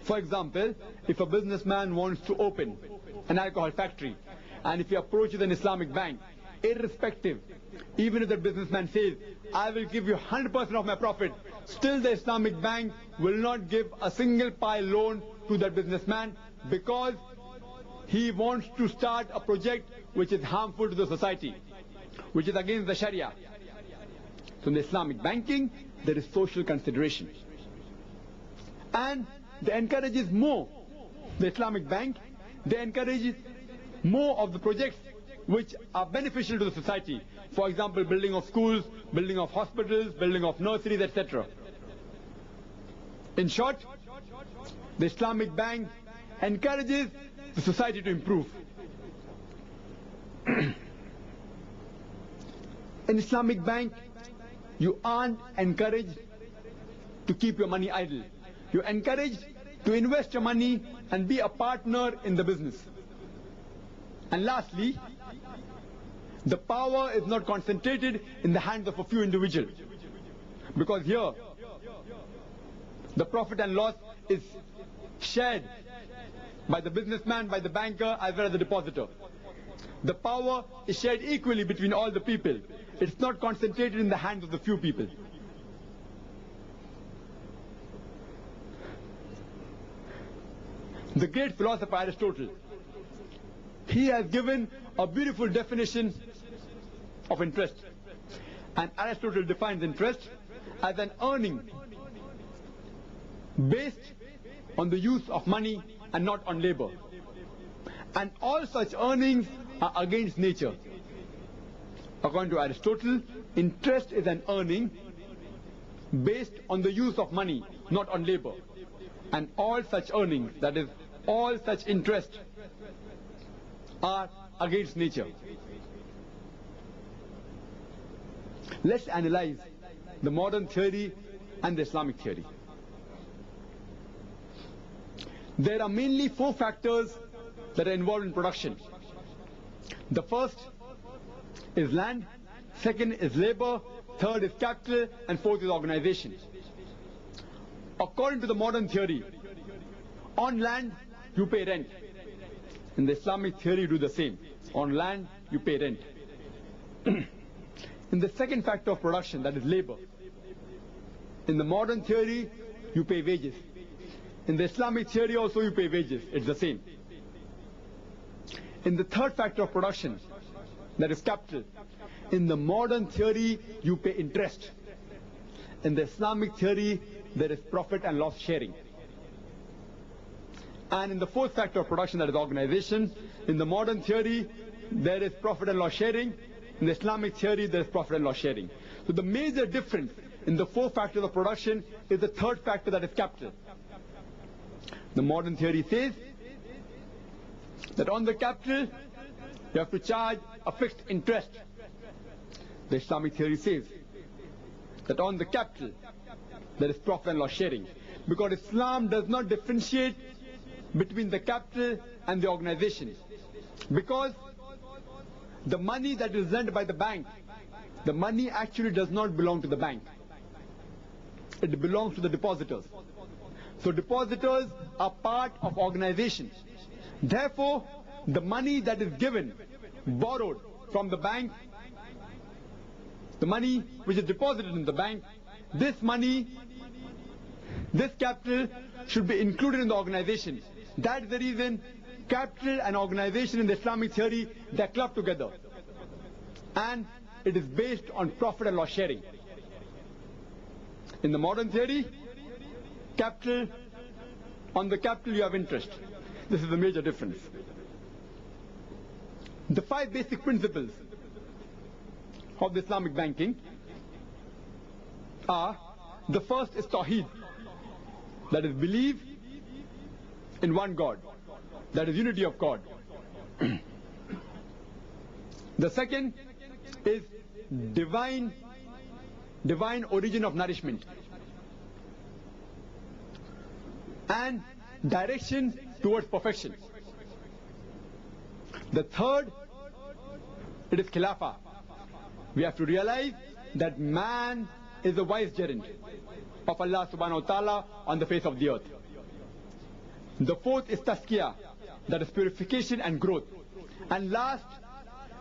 For example, if a businessman wants to open an alcohol factory, and if he approaches an Islamic bank, irrespective, even if the businessman says, I will give you 100% of my profit, still the Islamic bank will not give a single pie loan to that businessman because he wants to start a project which is harmful to the society, which is against the Sharia. So in the Islamic banking, there is social consideration. And they encourages more. The Islamic bank, they encourages more of the projects which are beneficial to the society. For example, building of schools, building of hospitals, building of nurseries, etc. In short, the Islamic bank encourages the society to improve. In Islamic bank, you aren't encouraged to keep your money idle. You're encouraged to invest your money and be a partner in the business. And lastly, the power is not concentrated in the hands of a few individuals. Because here, the profit and loss is shared by the businessman, by the banker, as well as the depositor. The power is shared equally between all the people. It's not concentrated in the hands of the few people. The great philosopher Aristotle, he has given a beautiful definition of interest. And Aristotle defines interest as an earning based on the use of money and not on labor. And all such earnings are against nature. According to Aristotle, interest is an earning based on the use of money, not on labor. And all such earnings, that is, all such interest, are against nature. Let's analyze the modern theory and the Islamic theory. There are mainly four factors that are involved in production. The first is land, second is labor, third is capital, and fourth is organization. According to the modern theory, on land you pay rent. In the Islamic theory you do the same. On land you pay rent. In the second factor of production, that is labor, in the modern theory you pay wages. In the Islamic theory also you pay wages. It's the same. In the third factor of production, that is capital, in the modern theory you pay interest. In the Islamic theory there is profit and loss sharing. And in the fourth factor of production, that is organization, in the modern theory there is profit and loss sharing. In the Islamic theory there is profit and loss sharing. So the major difference in the four factors of production is the third factor, that is capital. The modern theory says that on the capital you have to charge a fixed interest. The Islamic theory says that on the capital there is profit and loss sharing, because Islam does not differentiate between the capital and the organization, because the money that is lent by the bank, the money actually does not belong to the bank. It belongs to the depositors. So depositors are part of organization. Therefore, the money that is given, borrowed from the bank, the money which is deposited in the bank, this money, this capital should be included in the organization. That is the reason capital and organization in the Islamic theory, they are clubbed together. And it is based on profit and loss sharing. In the modern theory, capital, on the capital you have interest. This is the major difference. The 5 basic principles of the Islamic banking are, the first is Tawheed, that is believe in one God, that is unity of God. The second is divine origin of nourishment and direction towards perfection. The third, it is Khilafah. We have to realize that man is the vicegerent of Allah subhanahu wa ta'ala on the face of the earth. The fourth is Tazkiyah, that is purification and growth. And last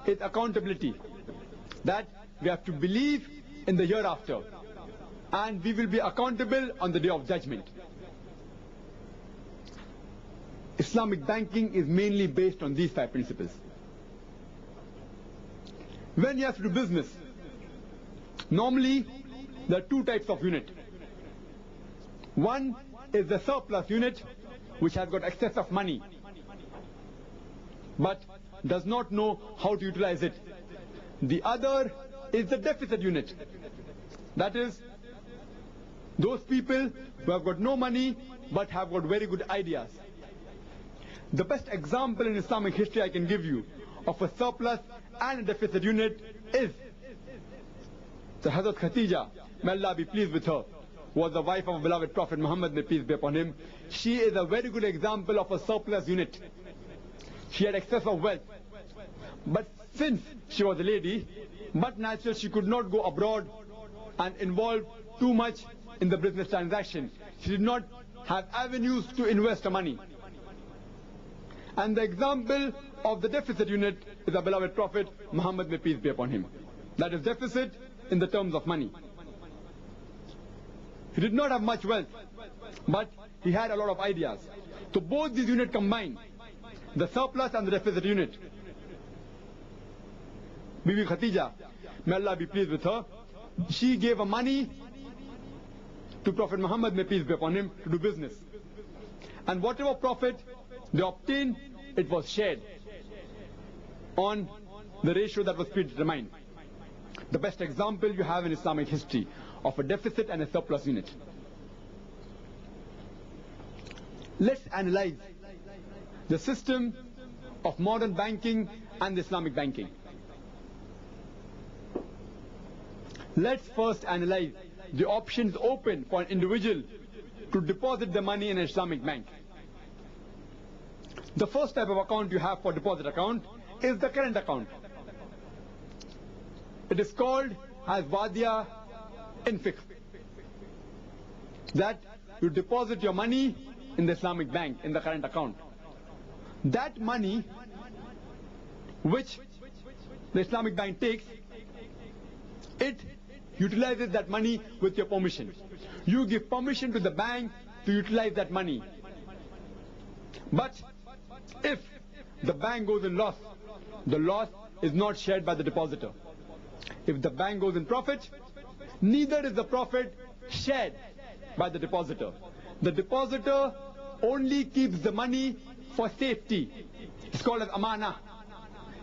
is accountability, that we have to believe in the hereafter and we will be accountable on the day of judgment. Islamic banking is mainly based on these 5 principles. When you have to do business, normally there are 2 types of unit. One is the surplus unit, which has got excess of money but does not know how to utilize it. The other is the deficit unit, that is those people who have got no money but have got very good ideas. The best example in Islamic history I can give you of a surplus and a deficit unit is the Hazrat Khatija, may Allah be pleased with her, was the wife of beloved Prophet Muhammad, may peace be upon him. She is a very good example of a surplus unit. She had excess of wealth, but since she was a lady, but natural, she could not go abroad and involve too much in the business transaction. She did not have avenues to invest her money. And the example of the deficit unit is the beloved Prophet Muhammad, may peace be upon him. That is deficit in the terms of money. He did not have much wealth, but he had a lot of ideas. So both these units combined, the surplus and the deficit unit. Bibi Khatija, may Allah be pleased with her, she gave her money to Prophet Muhammad, may peace be upon him, to do business. And whatever profit they obtained, it was shared on the ratio that was predetermined. The best example you have in Islamic history of a deficit and a surplus unit. Let's analyze the system of modern banking and Islamic banking. Let's first analyze the options open for an individual to deposit the money in an Islamic bank. The first type of account you have for deposit account is the current account. It is called as Wadia in Fiqh, that you deposit your money in the Islamic bank, in the current account. That money which the Islamic bank takes, it utilizes that money with your permission. You give permission to the bank to utilize that money. But if the bank goes in loss, the loss is not shared by the depositor. If the bank goes in profit, neither is the profit shared by the depositor. The depositor only keeps the money for safety. It's called as amana.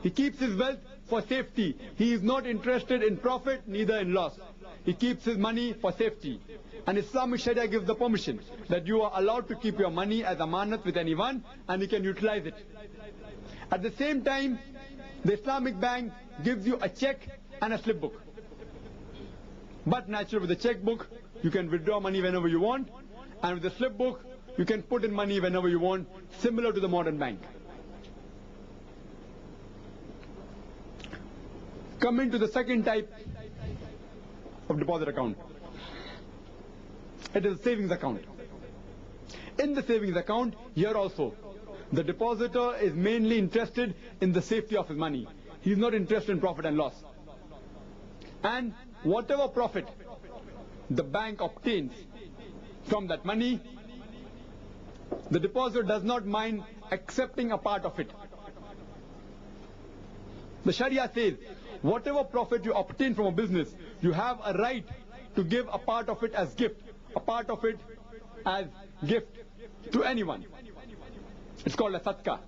He keeps his wealth for safety. He is not interested in profit, neither in loss. He keeps his money for safety. And Islamic Sharia gives the permission that you are allowed to keep your money as amanat with anyone and you can utilize it. At the same time, the Islamic bank gives you a check and a slip book. But naturally, with the checkbook, you can withdraw money whenever you want, and with the slip book, you can put in money whenever you want, similar to the modern bank. Coming to the second type of deposit account. It is a savings account. In the savings account, here also, the depositor is mainly interested in the safety of his money. He is not interested in profit and loss. And whatever profit the bank obtains from that money, the depositor does not mind accepting a part of it. The Sharia says, whatever profit you obtain from a business, you have a right to give a part of it as gift, a part of it as gift to anyone. It's called a sadaqah.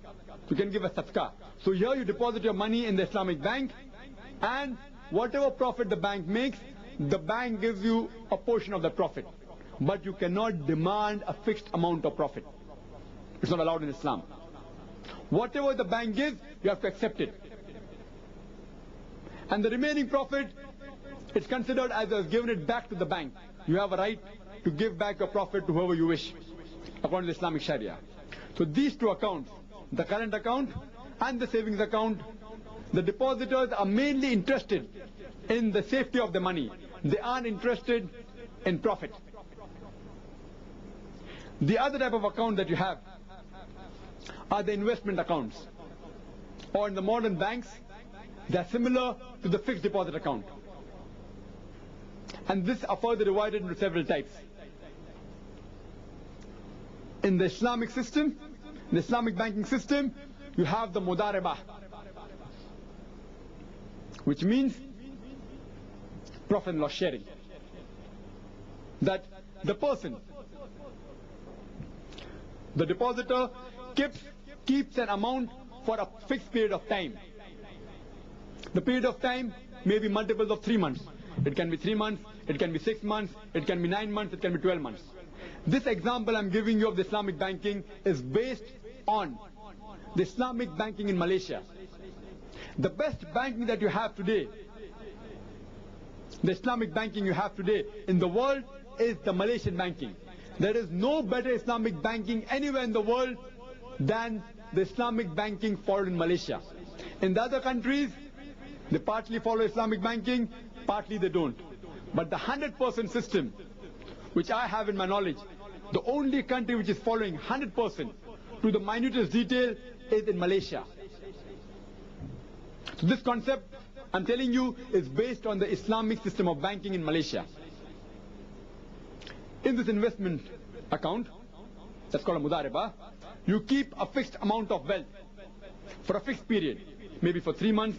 You can give a sadaqah. So here you deposit your money in the Islamic bank, and whatever profit the bank makes, the bank gives you a portion of the profit. But you cannot demand a fixed amount of profit. It's not allowed in Islam. Whatever the bank gives, you have to accept it. And the remaining profit, it's considered as you've given it back to the bank. You have a right to give back your profit to whoever you wish, according to Islamic Sharia. So these two accounts, the current account and the savings account, the depositors are mainly interested in the safety of the money. They aren't interested in profit. The other type of account that you have are the investment accounts. Or in the modern banks, they are similar to the fixed deposit account. And this are further divided into several types. In the Islamic system, the Islamic banking system, you have the mudaribah, which means profit and loss sharing. That the person, the depositor, keeps an amount for a fixed period of time. The period of time may be multiples of 3 months. It can be 3 months, it can be 6 months, it can be 9 months, it can be 12 months. This example I'm giving you of the Islamic banking is based on the Islamic banking in Malaysia. The best banking that you have today, the Islamic banking you have today in the world, is the Malaysian banking. There is no better Islamic banking anywhere in the world than the Islamic banking followed in Malaysia. In the other countries, they partly follow Islamic banking, partly they don't. But the 100% system, which I have in my knowledge, the only country which is following 100% to the minutest detail is in Malaysia. So this concept, I'm telling you, is based on the Islamic system of banking in Malaysia. In this investment account, that's called a mudaribah, you keep a fixed amount of wealth for a fixed period, maybe for 3 months,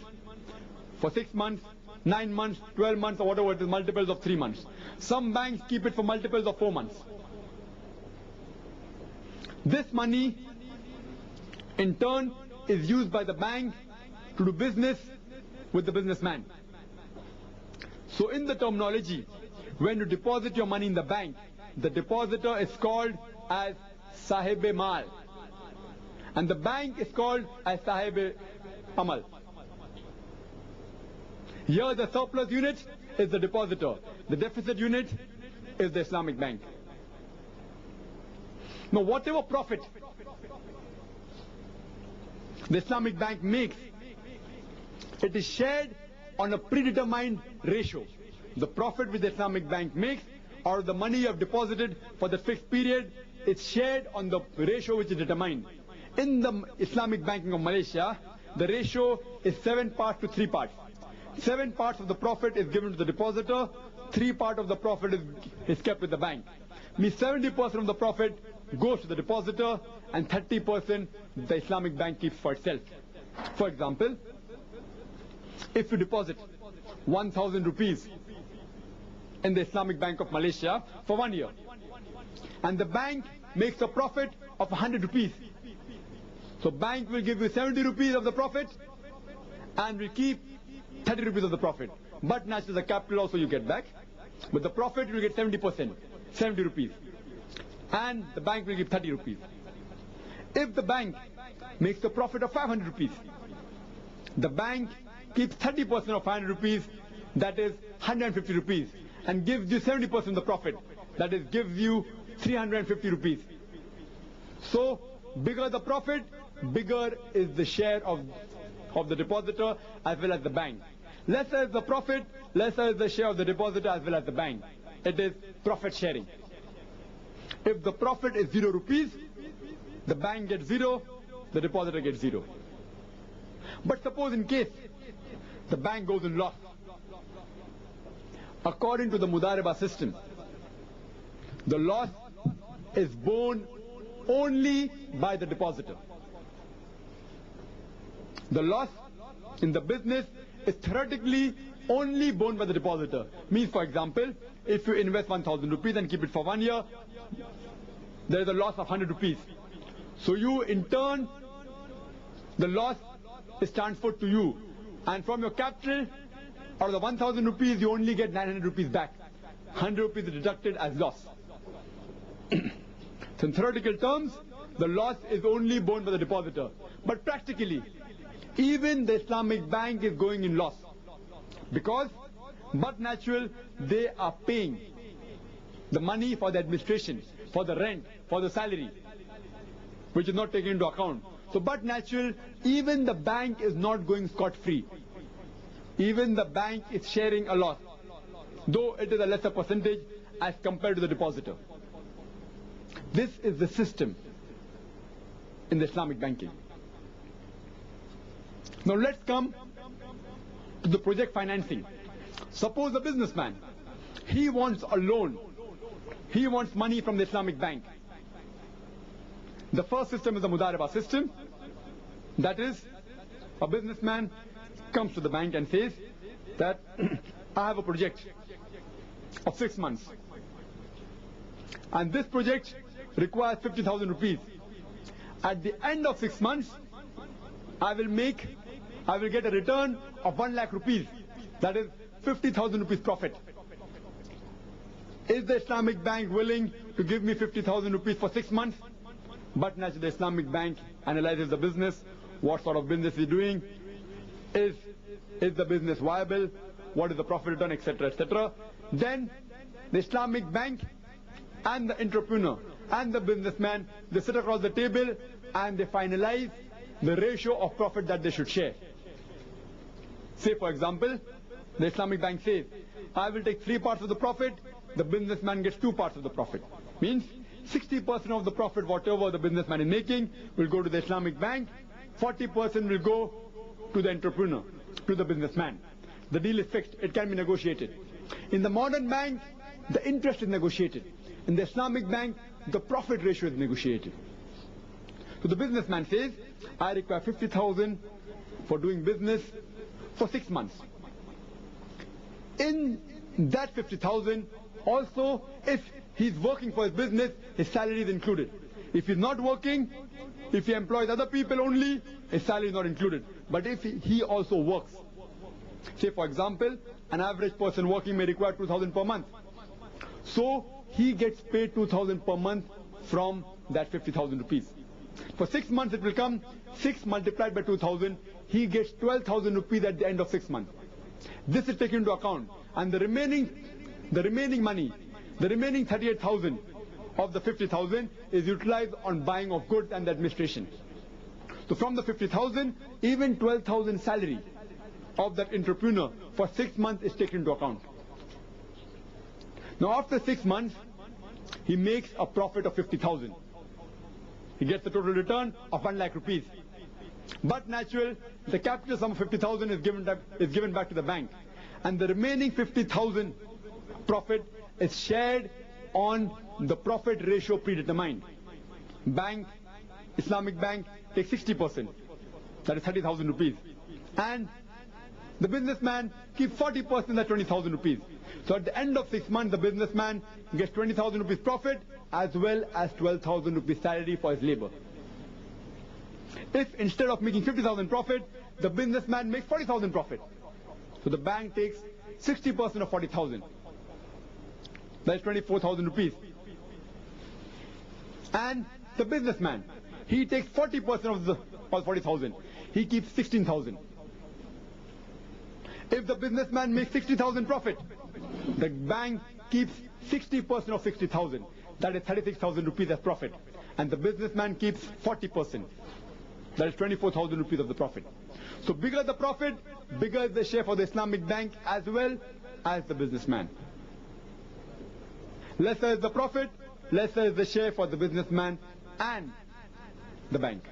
for 6 months, 9 months, 12 months, or whatever it is, multiples of 3 months. Some banks keep it for multiples of 4 months. This money, in turn, is used by the bank to do business with the businessman. So in the terminology, when you deposit your money in the bank, the depositor is called as Sahib-e-Mal, and the bank is called as Sahib-e-Amal. Here the surplus unit is the depositor, the deficit unit is the Islamic bank. Now whatever profit the Islamic bank makes, it is shared on a predetermined ratio. The profit which the Islamic bank makes, or the money you have deposited for the fixed period, it's shared on the ratio which is determined. In the Islamic banking of Malaysia, the ratio is 7 parts to 3 parts. 7 parts of the profit is given to the depositor, 3 parts of the profit is kept with the bank. Means 70% of the profit goes to the depositor and 30% the Islamic bank keeps for itself. For example, if you deposit 1,000 rupees in the Islamic Bank of Malaysia for 1 year, and the bank makes a profit of 100 rupees. So bank will give you 70 rupees of the profit and will keep 30 rupees of the profit. But naturally the capital also you get back. But the profit you will get 70%, 70 rupees. And the bank will give 30 rupees. If the bank makes a profit of 500 rupees, the bank keeps 30% of 500 rupees, that is 150 rupees. and gives you 70% of the profit. That is, gives you 350 rupees. So, bigger the profit, bigger is the share of the depositor as well as the bank. Lesser is the profit, lesser is the share of the depositor as well as the bank. It is profit sharing. If the profit is 0 rupees, the bank gets 0, the depositor gets 0. But suppose in case the bank goes in loss, according to the Mudaribah system, the loss is borne only by the depositor. The loss in the business is theoretically only borne by the depositor. Means, for example, if you invest 1,000 rupees and keep it for 1 year, there is a loss of 100 rupees. So you, in turn, the loss is transferred to you. And from your capital, out of the 1,000 rupees, you only get 900 rupees back. 100 rupees is deducted as loss. So in theoretical terms, the loss is only borne by the depositor. But practically, even the Islamic bank is going in loss. Because, but natural, they are paying the money for the administration, for the rent, for the salary, which is not taken into account. So, but natural, even the bank is not going scot-free. Even the bank is sharing a loss, though it is a lesser percentage as compared to the depositor. This is the system in the Islamic banking. Now let's come to the project financing. Suppose a businessman, he wants a loan. He wants money from the Islamic bank. The first system is the Mudaribah system. That is, a businessman comes to the bank and says that I have a project of 6 months. And this project requires 50,000 rupees. At the end of 6 months, I will get a return of 1 lakh rupees. That is 50,000 rupees profit. Is the Islamic bank willing to give me 50,000 rupees for 6 months? But naturally, the Islamic bank analyzes the business, what sort of business is doing, is the business viable, what is the profit return, etc., etc. Then the Islamic bank and the entrepreneur and the businessman, they sit across the table and they finalize the ratio of profit that they should share. Say, for example, the Islamic bank says, I will take 3 parts of the profit, the businessman gets 2 parts of the profit. Means 60% of the profit, whatever the businessman is making, will go to the Islamic bank, 40% will go to the entrepreneur, to the businessman. The deal is fixed, it can be negotiated. In the modern bank, the interest is negotiated. In the Islamic bank, the profit ratio is negotiated. So the businessman says, I require 50,000 for doing business for 6 months. In that 50,000, also, if he's working for his business, his salary is included. If he's not working, if he employs other people only, his salary is not included. But if he also works, say for example, an average person working may require 2,000 per month. So he gets paid 2,000 per month from that 50,000 rupees. For 6 months it will come 6 multiplied by 2,000. He gets 12,000 rupees at the end of 6 months. This is taken into account, and the remaining money, the remaining 38,000 of the 50,000 is utilized on buying of goods and the administration. So from the 50,000, even 12,000 salary of that entrepreneur for 6 months is taken into account. Now after 6 months, he makes a profit of 50,000. He gets the total return of 1 lakh rupees. But natural, the capital sum of 50,000 is given back to the bank. And the remaining 50,000 profit is shared on the profit ratio predetermined. Bank, Islamic bank, takes 60%. That is 30,000 rupees. And the businessman keeps 40%, that's 20,000 rupees. So at the end of 6 months, the businessman gets 20,000 rupees profit as well as 12,000 rupees salary for his labor. If instead of making 50,000 profit, the businessman makes 40,000 profit, so the bank takes 60% of 40,000. That is 24,000 rupees. And the businessman, he takes 40% of the 40,000. He keeps 16,000. If the businessman makes 60,000 profit, The bank keeps 60% of 60,000. That is 36,000 rupees as profit. And the businessman keeps 40%. That is 24,000 rupees of the profit. So bigger the profit, bigger is the share for the Islamic bank as well as the businessman. Lesser is the profit, lesser is the share for the businessman and the bank.